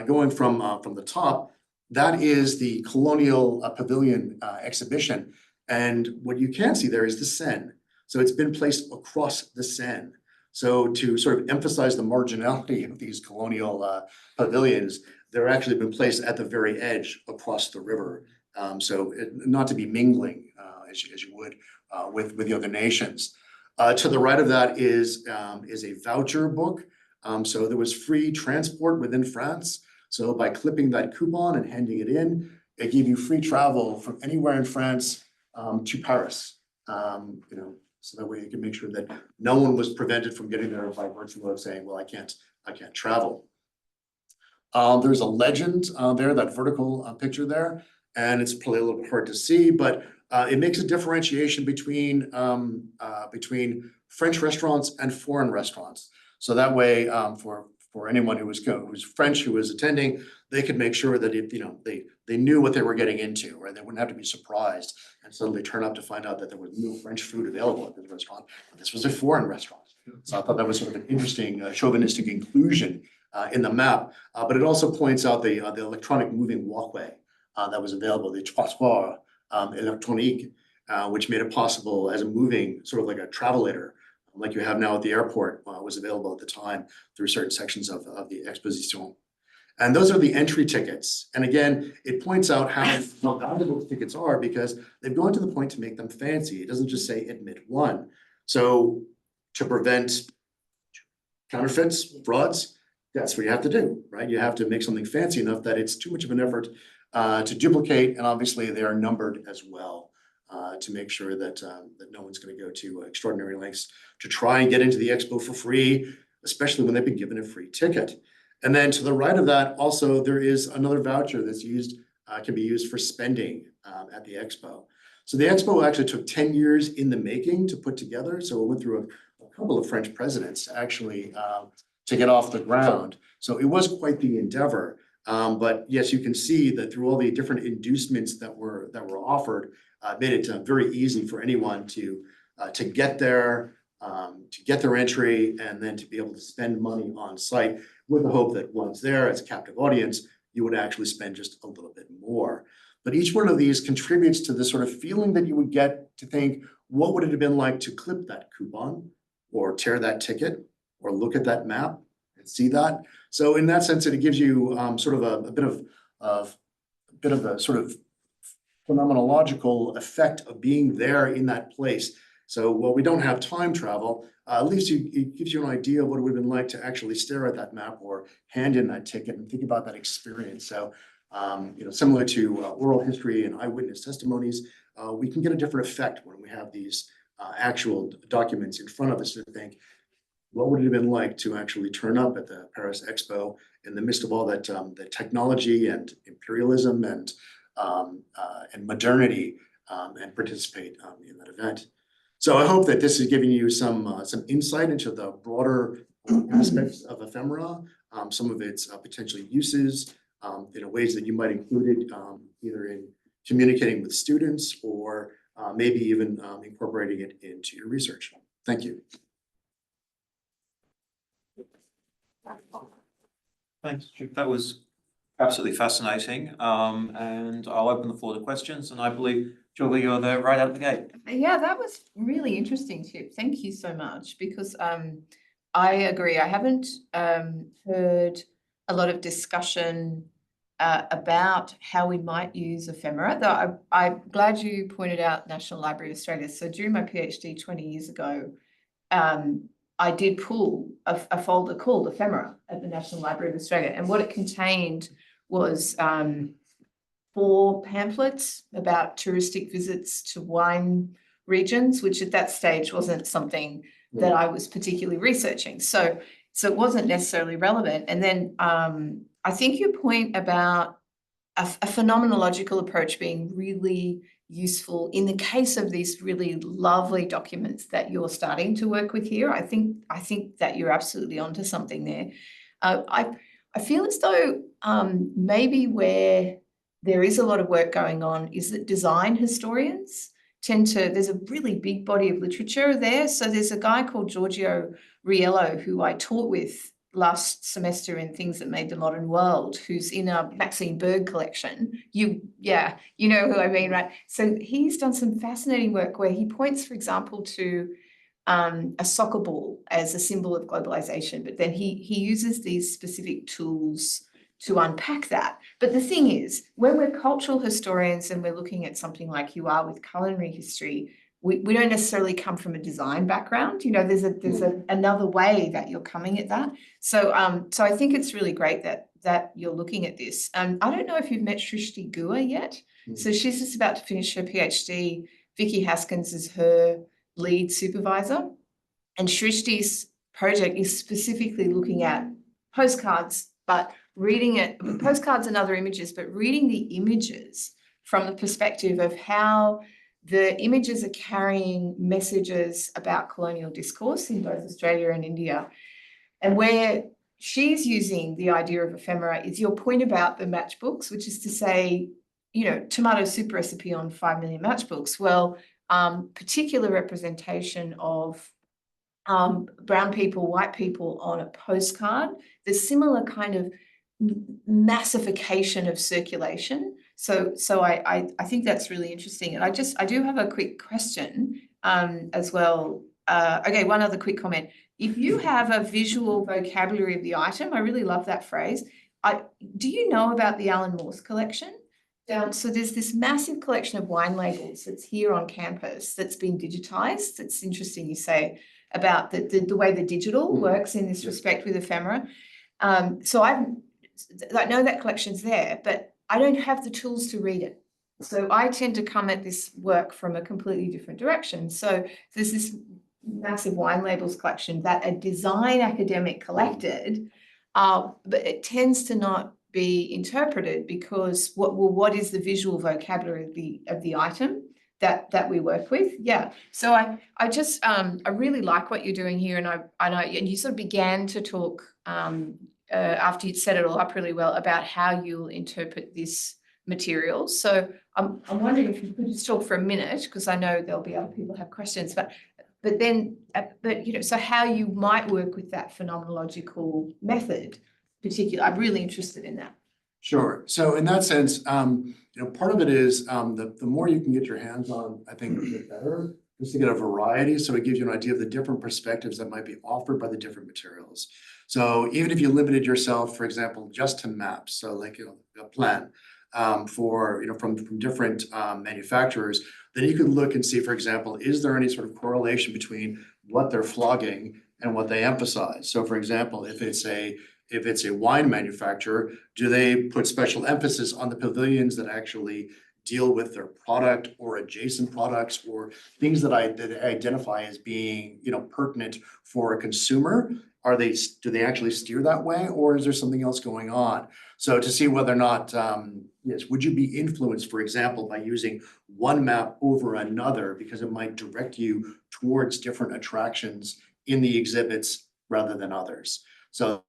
going from the top, that is the Colonial Pavilion exhibition. And what you can see there is the Seine. So it's been placed across the Seine. So to sort of emphasize the marginality of these colonial pavilions, they're actually been placed at the very edge across the river. Not to be mingling as you would with the other nations. To the right of that is a voucher book. So there was free transport within France. So by clipping that coupon and handing it in, it gave you free travel from anywhere in France to Paris. So that way you can make sure that no one was prevented from getting there by virtue of saying, well, I can't travel. There's a legend there, that vertical picture there, and it's probably a little bit hard to see, but it makes a differentiation between French restaurants and foreign restaurants. So that way, for anyone who's French who was attending, they could make sure that they knew what they were getting into, right? They wouldn't have to be surprised and suddenly turn up to find out that there was no French food available at this restaurant. This was a foreign restaurant. So I thought that was sort of an interesting chauvinistic inclusion in the map. But it also points out the electronic moving walkway that was available, the trottoir électronique, which made it possible as a moving, sort of like a travelator, like you have now at the airport, was available at the time through certain sections of the exposition. And those are the entry tickets. And again, it points out how valuable the tickets are because they've gone to the point to make them fancy. It doesn't just say admit one. So to prevent counterfeits, frauds, that's what you have to do, right? You have to make something fancy enough that it's too much of an effort to duplicate. And obviously they are numbered as well to make sure that no one's going to go to extraordinary lengths to try and get into the expo for free, especially when they've been given a free ticket. And then to the right of that, also, there is another voucher that's can be used for spending at the expo. So the expo actually took 10 years in the making to put together. So it went through a couple of French presidents actually to get off the ground. So it was quite the endeavor. But yes, you can see that through all the different inducements that were offered, made it very easy for anyone to get there, to get their entry, and then to be able to spend money on site with the hope that once there as a captive audience, you would actually spend just a little bit more. But each one of these contributes to the sort of feeling that you would get to think, what would it have been like to clip that coupon or tear that ticket or look at that map and see that? So in that sense, it gives you sort of a bit of a sort of phenomenological effect of being there in that place. So while we don't have time travel, at least it gives you an idea of what it would have been like to actually stare at that map or hand in that ticket and think about that experience. So, similar to oral history and eyewitness testimonies, we can get a different effect when we have these actual documents in front of us to think, what would it have been like to actually turn up at the Paris Expo in the midst of all that the technology and imperialism and modernity and participate in that event. So I hope that this is giving you some insight into the broader aspects of ephemera, some of its potential uses, ways that you might include it either in communicating with students or maybe even incorporating it into your research. Thank you. Thanks, Chief. That was absolutely fascinating. And I'll open the floor to questions. And I believe, Julie, you're there right out of the gate. Yeah, that was really interesting, Chip. Thank you so much, because I agree. I haven't heard a lot of discussion about how we might use ephemera, though I'm glad you pointed out National Library of Australia. So during my PhD 20 years ago, I did pull a folder called Ephemera at the National Library of Australia. And what it contained was 4 pamphlets about touristic visits to wine regions, which at that stage wasn't something that I was particularly researching. So it wasn't necessarily relevant. And then I think your point about a phenomenological approach being really useful in the case of these really lovely documents that you're starting to work with here. I think that you're absolutely onto something there. I feel as though maybe where there is a lot of work going on is that design historians tend to, there's a really big body of literature there. So there's a guy called Giorgio Riello who I taught with last semester in Things That Made the Modern World, who's in a Maxine Berg collection. You know who I mean, right? So he's done some fascinating work where he points, for example, to a soccer ball as a symbol of globalization, but then he uses these specific tools to unpack that. But the thing is, when we're cultural historians and we're looking at something like you are with culinary history, we don't necessarily come from a design background. You know, there's another way that you're coming at that. So I think it's really great that you're looking at this. I don't know if you've met Shrishti Gua yet. So she's just about to finish her PhD. Vicky Haskins is her lead supervisor. And Shrishti's project is specifically looking at postcards, but reading it, postcards and other images, but reading the images from the perspective of how the images are carrying messages about colonial discourse in both Australia and India. And where she's using the idea of ephemera is your point about the matchbooks, which is to say, you know, tomato soup recipe on 5 million matchbooks. Well, particular representation of brown people, white people on a postcard, the similar kind of massification of circulation. So I think that's really interesting. And I do have a quick question as well. Okay, one other quick comment. If you have a visual vocabulary of the item, I really love that phrase. Do you know about the Alan Morse collection? So there's this massive collection of wine labels that's here on campus that's been digitized. It's interesting you say about the way the digital works in this respect with ephemera. So I know that collection's there, but I don't have the tools to read it. So I tend to come at this work from a completely different direction. So there's this massive wine labels collection that a design academic collected, but it tends to not be interpreted because what is the visual vocabulary of the item that we work with? Yeah. So I just I really like what you're doing here, and I know, and you sort of began to talk after you'd set it all up really well about how you'll interpret this material. So I'm wondering if you could just talk for a minute, because I know there'll be other people who have questions, but then you know, so how you might work with that phenomenological method. I'm really interested in that. Sure. So in that sense, you know, part of it is the more you can get your hands on, I think, the better, just to get a variety. So it gives you an idea of the different perspectives that might be offered by the different materials. So even if you limited yourself, for example, just to maps, so like, you know, a plan for, you know, from different manufacturers, then you could look and see, for example, is there any sort of correlation between what they're flogging and what they emphasize? So for example, if it's a wine manufacturer, do they put special emphasis on the pavilions that actually deal with their product or adjacent products or things that identify as being, you know, pertinent for a consumer? Do they actually steer that way, or is there something else going on? So to see whether or not, yes, would you be influenced, for example, by using one map over another because it might direct you towards different attractions in the exhibits rather than others? So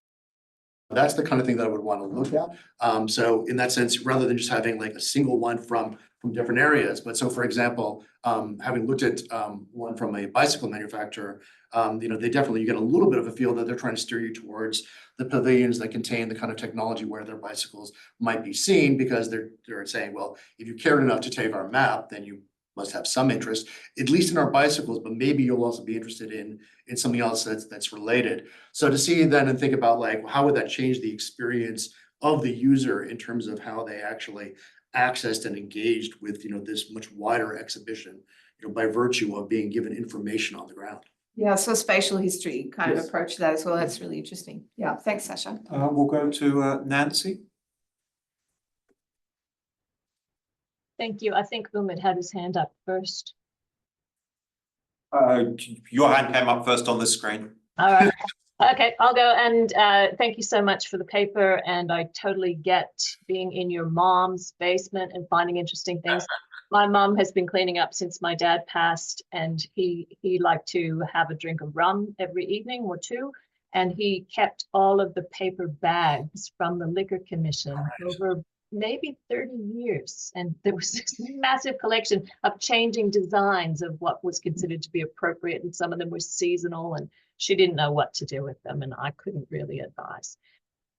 that's the kind of thing that I would want to look at. So in that sense, rather than just having like a single one from different areas, but so for example, having looked at one from a bicycle manufacturer, you know, you get a little bit of a feel that they're trying to steer you towards the pavilions that contain the kind of technology where their bicycles might be seen, because they're saying, well, if you cared enough to take our map, then you must have some interest, at least in our bicycles, but maybe you'll also be interested in something else that's related. So to see then and think about like, how would that change the experience of the user in terms of how they actually accessed and engaged with, you know, this much wider exhibition, you know, by virtue of being given information on the ground. Yeah, so spatial history kind of approach to that as well. That's really interesting. Yeah, thanks, Sasha. We'll go to Nancy. Thank you. I think Umid had his hand up first. Your hand came up first on the screen. All right. Okay, I'll go, and thank you so much for the paper. And I totally get being in your mom's basement and finding interesting things. My mom has been cleaning up since my dad passed, and he liked to have a drink of rum every evening or two. And he kept all of the paper bags from the Liquor Commission over maybe 30 years. And there was this massive collection of changing designs of what was considered to be appropriate. And some of them were seasonal, and she didn't know what to do with them, and I couldn't really advise.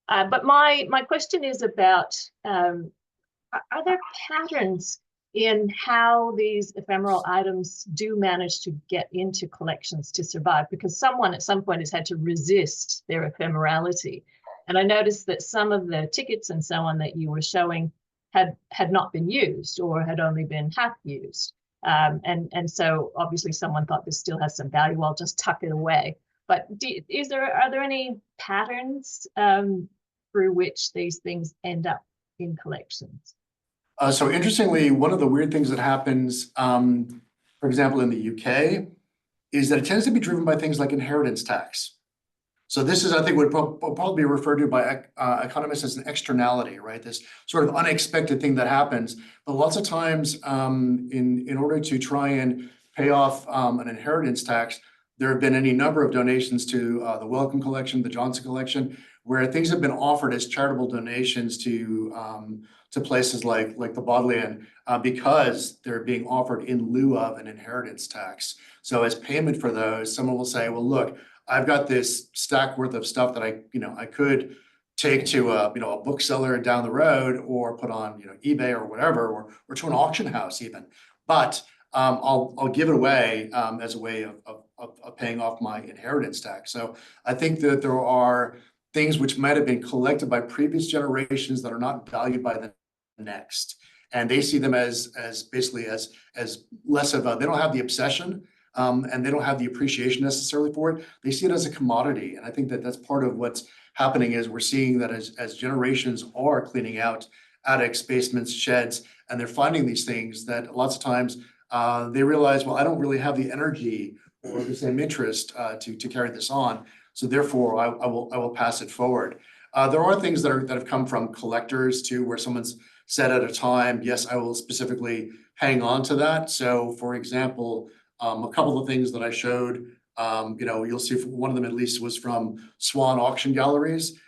But my question is about, are there patterns in how these ephemeral items do manage to get into collections to survive? Because someone at some point has had to resist their ephemerality. And I noticed that some of the tickets and so on that you were showing had not been used or had only been half used. And so obviously someone thought this still has some value, I'll just tuck it away. But are there any patterns through which these things end up in collections? So interestingly, one of the weird things that happens, for example, in the UK, is that it tends to be driven by things like inheritance tax. So this is, I think, would probably be referred to by economists as an externality, right? This sort of unexpected thing that happens. But lots of times, in order to try and pay off an inheritance tax, there have been any number of donations to the Wellcome Collection, the Johnson Collection, where things have been offered as charitable donations to places like the Bodleian because they're being offered in lieu of an inheritance tax. So as payment for those, someone will say, well, look, I've got this stack worth of stuff that I could take to a bookseller down the road or put on eBay or whatever, or to an auction house even. But I'll give it away as a way of paying off my inheritance tax. So I think that there are things which might have been collected by previous generations that are not valued by the next, and they see them as basically as less of a, they don't have the obsession and they don't have the appreciation necessarily for it. They see it as a commodity, and I think that that's part of what's happening is we're seeing that as generations are cleaning out attics, basements, sheds, and they're finding these things that lots of times they realize, well, I don't really have the energy or the same interest to carry this on. So therefore, I will pass it forward. There are things that have come from collectors too, where someone's said at a time, yes, I will specifically hang on to that. So for example, a couple of things that I showed, you'll see one of them at least was from Swan Auction Galleries.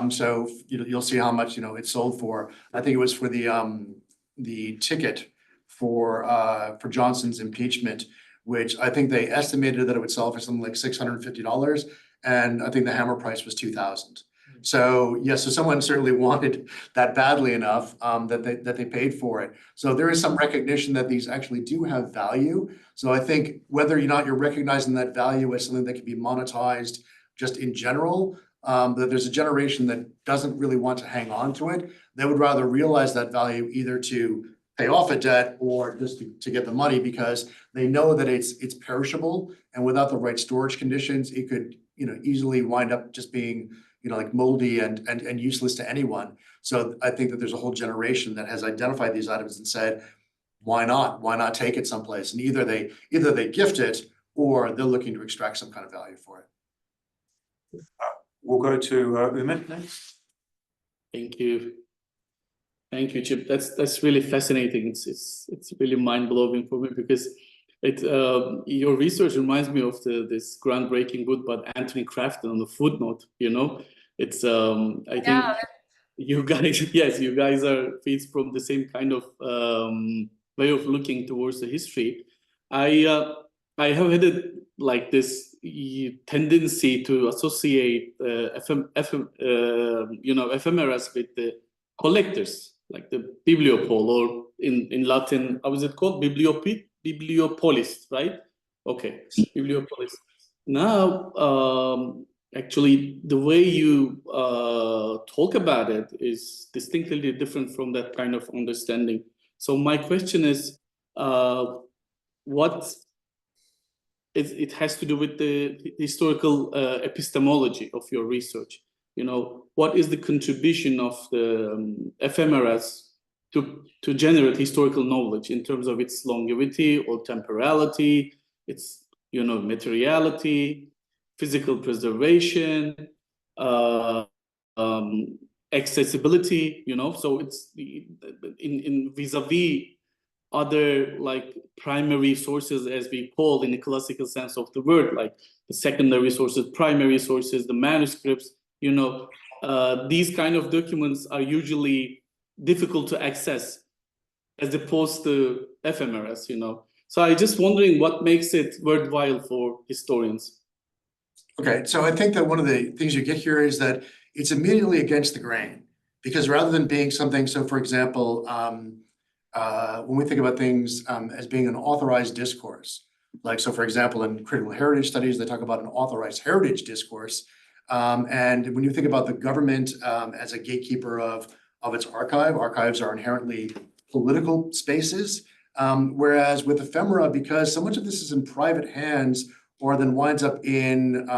So you'll see how much it sold for. I think it was for the ticket for Johnson's impeachment, which I think they estimated that it would sell for something like $650, and I think the hammer price was $2,000. So yes, so someone certainly wanted that badly enough that they paid for it. So there is some recognition that these actually do have value. So I think whether or not you're recognizing that value as something that can be monetized just in general, that there's a generation that doesn't really want to hang on to it. They would rather realize that value either to pay off a debt or just to get the money, because they know that it's perishable, and without the right storage conditions, it could easily wind up just being like moldy and useless to anyone. So I think that there's a whole generation that has identified these items and said, why not take it someplace? And either they gift it or they're looking to extract some kind of value for it. We'll go to Umit next. Thank you. Thank you, Chip. That's really fascinating. It's really mind-blowing for me, because your research reminds me of this groundbreaking book by Anthony Crafton on the footnote. It's I think you guys, yes, you guys are feeds from the same kind of way of looking towards the history. I have had this tendency to associate ephemeras with the collectors, like the bibliopole, or in Latin, how is it called? Bibliopolis, right? Okay, bibliopolis. Now, actually, the way you talk about it is distinctly different from that kind of understanding. So my question is, it has to do with the historical epistemology of your research. What is the contribution of the ephemeras to generate historical knowledge in terms of its longevity or temporality, its materiality? physical preservation, accessibility, so it's in vis-a-vis other like primary sources, as we call in the classical sense of the word, like the secondary sources, primary sources, the manuscripts, these kind of documents are usually difficult to access as opposed to ephemeras, So I just wondering what makes it worthwhile for historians. Okay, so I think that one of the things you get here is that it's immediately against the grain, because rather than being something, so for example, when we think about things as being an authorized discourse, like, so for example, in critical heritage studies, they talk about an authorized heritage discourse. And when you think about the government as a gatekeeper of its archives are inherently political spaces. Whereas with ephemera, because so much of this is in private hands, or then winds up in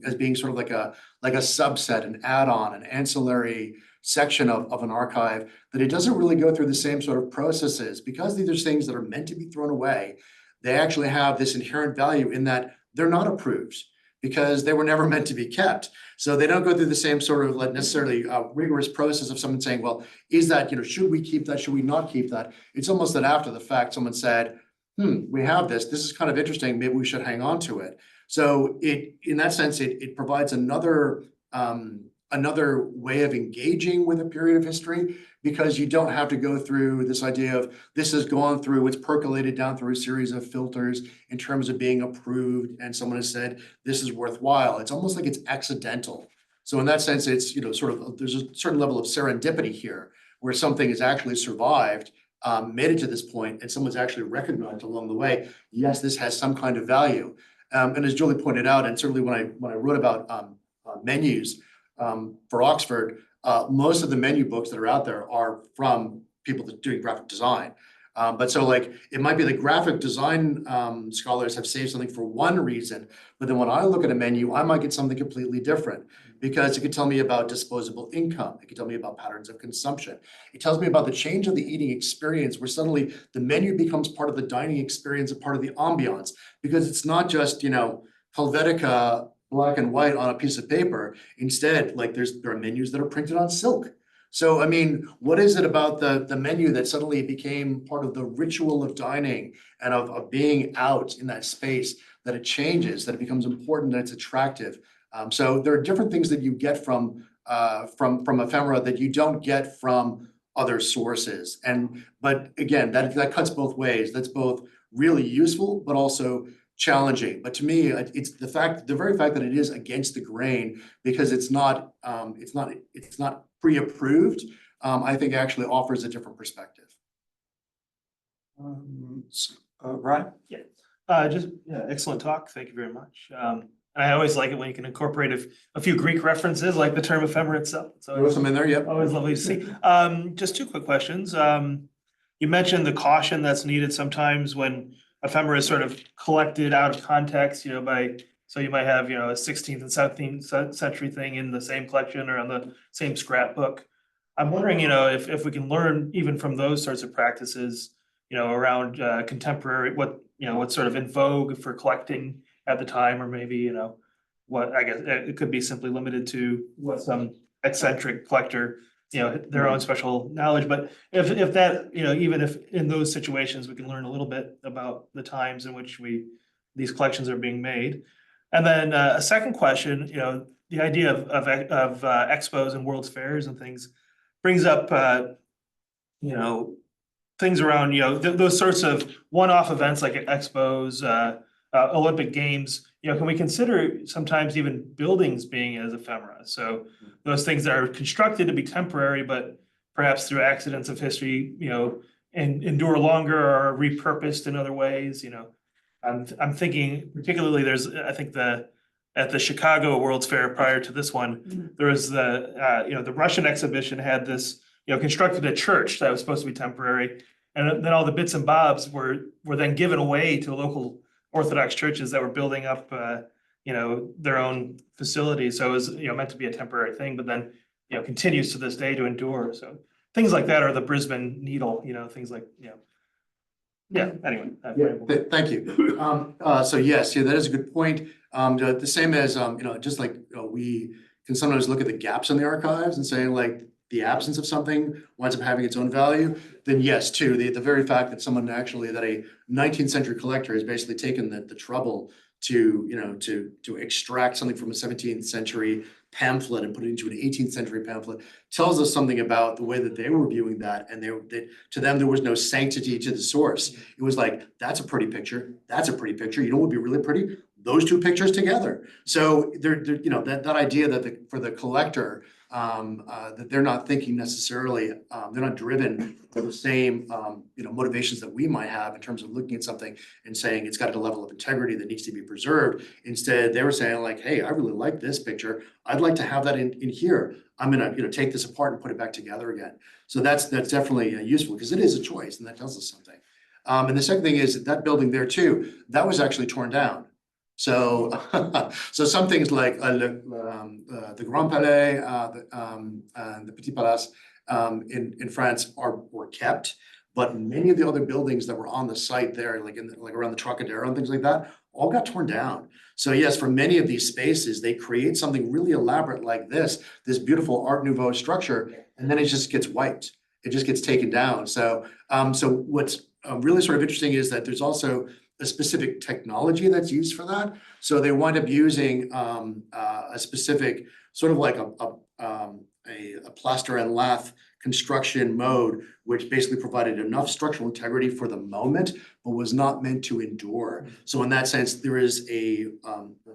as being sort of like a subset, an add-on, an ancillary section of an archive, that it doesn't really go through the same sort of processes. Because these are things that are meant to be thrown away, they actually have this inherent value in that they're not approved, because they were never meant to be kept. So they don't go through the same sort of like necessarily rigorous process of someone saying, well, is that, should we keep that? Should we not keep that? It's almost that after the fact, someone said, we have this is kind of interesting, maybe we should hang on to it. So in that sense, it provides another way of engaging with a period of history, because you don't have to go through this idea of this has gone through, it's percolated down through a series of filters in terms of being approved, and someone has said this is worthwhile. It's almost like it's accidental. So in that sense, it's sort of, there's a certain level of serendipity here, where something has actually survived, made it to this point, and someone's actually recognized along the way, yes, this has some kind of value. And as Julie pointed out, and certainly when I wrote about menus for Oxford, most of the menu books that are out there are from people that are doing graphic design. But so like, it might be the graphic design scholars have saved something for one reason, but then when I look at a menu, I might get something completely different, because it could tell me about disposable income. It could tell me about patterns of consumption. It tells me about the change of the eating experience, where suddenly the menu becomes part of the dining experience, a part of the ambiance, because it's not just, Helvetica black and white on a piece of paper. Instead, like there are menus that are printed on silk. So, I mean, what is it about the menu that suddenly became part of the ritual of dining and of being out in that space, that it changes, that it becomes important, that it's attractive? So there are different things that you get from ephemera that you don't get from other sources. But again, that cuts both ways. That's both really useful, but also challenging. But to me, it's the very fact that it is against the grain, because it's not pre-approved, I think actually offers a different perspective. Ryan? Excellent talk. Thank you very much. I always like it when you can incorporate a few Greek references, like the term ephemera itself. So There was some in there, yep. always lovely to see. Just two quick questions. You mentioned the caution that's needed sometimes when ephemera is sort of collected out of context, so you might have, a 16th and 17th century thing in the same collection or on the same scrapbook. I'm wondering, if we can learn even from those sorts of practices, around contemporary, what's sort of in vogue for collecting at the time, or maybe, what, I guess it could be simply limited to what some eccentric collector, their own special knowledge. But if that, even if in those situations, we can learn a little bit about the times in which these collections are being made. And then a second question, the idea of expos and World's Fairs and things brings up, things around, those sorts of one-off events like expos, Olympic Games. Can we consider sometimes even buildings being as ephemera? So those things that are constructed to be temporary, but perhaps through accidents of history, and endure longer or are repurposed in other ways. I'm thinking particularly I think at the Chicago World's Fair prior to this one, there was the Russian exhibition had this, constructed a church that was supposed to be temporary. And then all the bits and bobs were then given away to local Orthodox churches that were building up, their own facilities. So it was, meant to be a temporary thing, but then, continues to this day to endure. So things like that, or the Brisbane Needle, things like, Yeah, anyway. Thank you. So yes, yeah, that is a good point. The same as, just like, we can sometimes look at the gaps in the archives and say like the absence of something winds up having its own value. Then yes, too, the very fact that someone actually, that a 19th century collector has basically taken the trouble to extract something from a 17th century pamphlet and put it into an 18th century pamphlet tells us something about the way that they were viewing that. And to them, there was no sanctity to the source. It was like, that's a pretty picture. That's a pretty picture. You know what would be really pretty? Those two pictures together. So that idea that for the collector, that they're not thinking necessarily, they're not driven by the same, motivations that we might have in terms of looking at something and saying it's got a level of integrity that needs to be preserved. Instead, they were saying like, hey, I really like this picture. I'd like to have that in here. I'm gonna, take this apart and put it back together again. So that's definitely useful because it is a choice and that tells us something. And the second thing is that building there too, that was actually torn down. So, so some things like the Grand Palais and the Petit Palace in France were kept, but many of the other buildings that were on the site there, like around the Trocadero and things like that, all got torn down. So yes, for many of these spaces, they create something really elaborate like this beautiful Art Nouveau structure, and then it just gets wiped. It just gets taken down. So, so what's really sort of interesting is that there's also a specific technology that's used for that. So they wind up using a specific sort of like a plaster and lath construction mode, which basically provided enough structural integrity for the moment, but was not meant to endure. So in that sense, there is an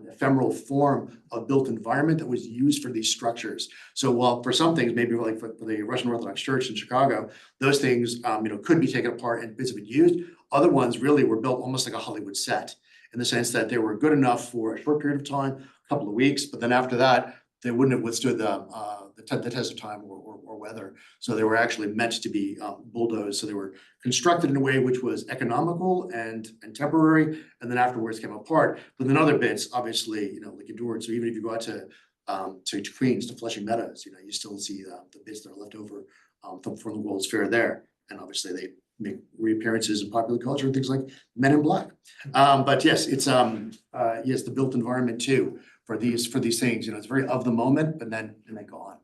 ephemeral form of built environment that was used for these structures. So while for some things, maybe like for the Russian Orthodox Church in Chicago, those things could be taken apart and bits of it used. Other ones really were built almost like a Hollywood set, in the sense that they were good enough for a short period of time, a couple of weeks, but then after that, they wouldn't have withstood the test of time or weather. So they were actually meant to be bulldozed. So they were constructed in a way which was economical and temporary, and then afterwards came apart. But then other bits, obviously, like endured. So even if you go out to Queens, to Flushing Meadows, you still see the bits that are left over from the World's Fair there. And obviously they make reappearances in popular culture and things like Men in Black. But yes, it's yes, the built environment too for these things. It's very of the moment, but then gone.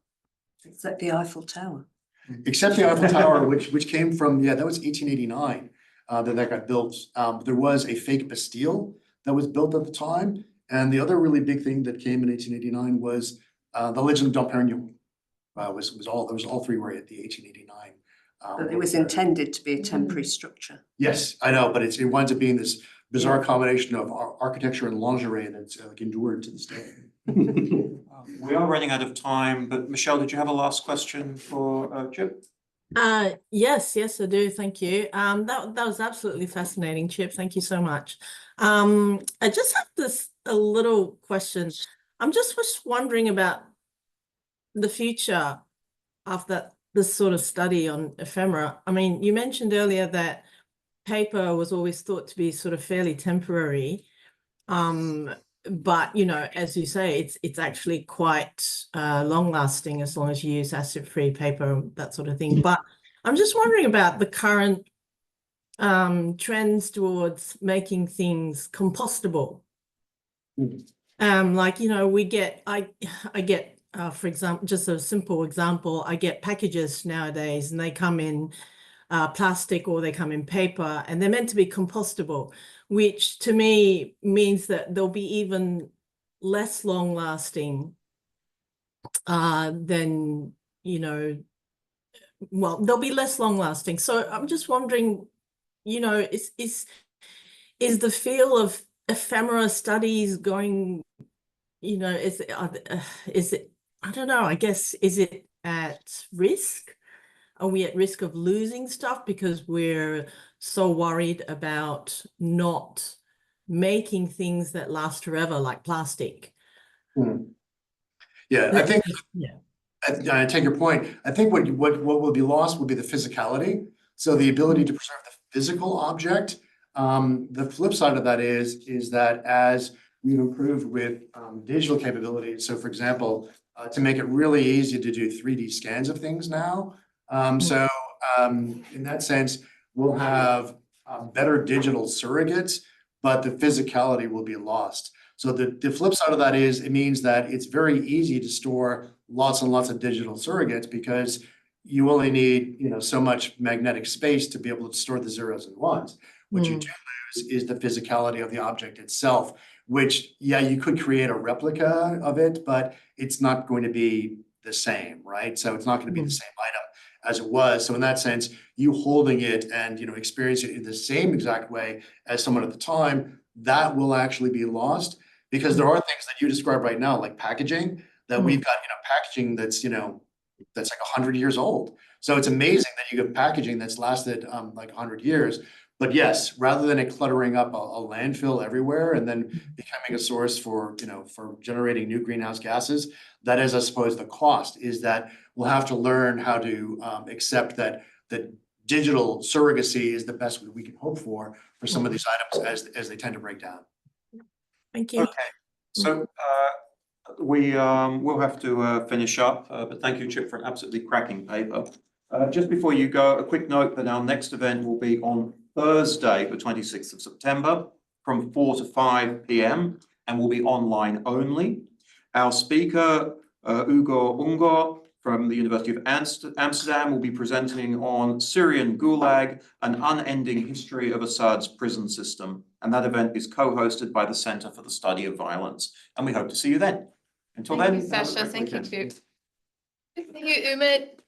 Except the Eiffel Tower. Except the Eiffel Tower, which came from, that was 1889 that got built. There was a fake Bastille that was built at the time. And the other really big thing that came in 1889 was the Legend of Dom Perignon. Was all three were at the 1889. But it was intended to be a temporary structure. Yes, I know, but it winds up being this bizarre combination of architecture and lingerie that's endured to this day. We are running out of time, but Michelle, did you have a last question for Chip? Yes, I do. Thank you. That was absolutely fascinating, Chip. Thank you so much. I just have a little question. I'm just wondering about the future of this sort of study on ephemera. I mean, you mentioned earlier that paper was always thought to be sort of fairly temporary. But as you say, it's actually quite long lasting as long as you use acid-free paper, that sort of thing. But I'm just wondering about the current trends towards making things compostable. Like, I get for example, just a simple example, I get packages nowadays and they come in plastic or they come in paper and they're meant to be compostable, which to me means that they'll be even less long lasting than, well, they'll be less long lasting. So I'm just wondering, is the field of ephemera studies going, is it, I don't know, I guess, is it at risk? Are we at risk of losing stuff because we're so worried about not making things that last forever, like plastic? Yeah, I think, I take your point. I think what will be lost will be the physicality. So the ability to preserve the physical object. The flip side of that is that as we've improved with digital capabilities, so for example, to make it really easy to do 3D scans of things now. So in that sense, we'll have better digital surrogates, but the physicality will be lost. So the flip side of that is it means that it's very easy to store lots and lots of digital surrogates because you only need, so much magnetic space to be able to store the zeros and ones. What you do lose is the physicality of the object itself, which, yeah, you could create a replica of it, but it's not going to be the same, right? So it's not going to be the same item as it was. So in that sense, you holding it and, experiencing it in the same exact way as someone at the time, that will actually be lost because there are things that you describe right now, like packaging, that we've got, packaging that's, that's like 100 years old. So it's amazing that you have packaging that's lasted like 100 years. But yes, rather than it cluttering up a landfill everywhere and then becoming a source for, for generating new greenhouse gases, that is, I suppose, the cost is that we'll have to learn how to accept that digital surrogacy is the best we can hope for some of these items as they tend to break down. Thank you. Okay, so we will have to finish up, but thank you, Chip, for an absolutely cracking paper. Just before you go, a quick note that our next event will be on Thursday, the 26th of September, from 4 to 5 p.m. and will be online only. Our speaker, Ugo Ungo from the University of Amsterdam, will be presenting on Syrian Gulag, an unending history of Assad's prison system. And that event is co-hosted by the Center for the Study of Violence. And we hope to see you then. Until then, Thank you, Sasha. Thank you, Chip. Thank you, Umit.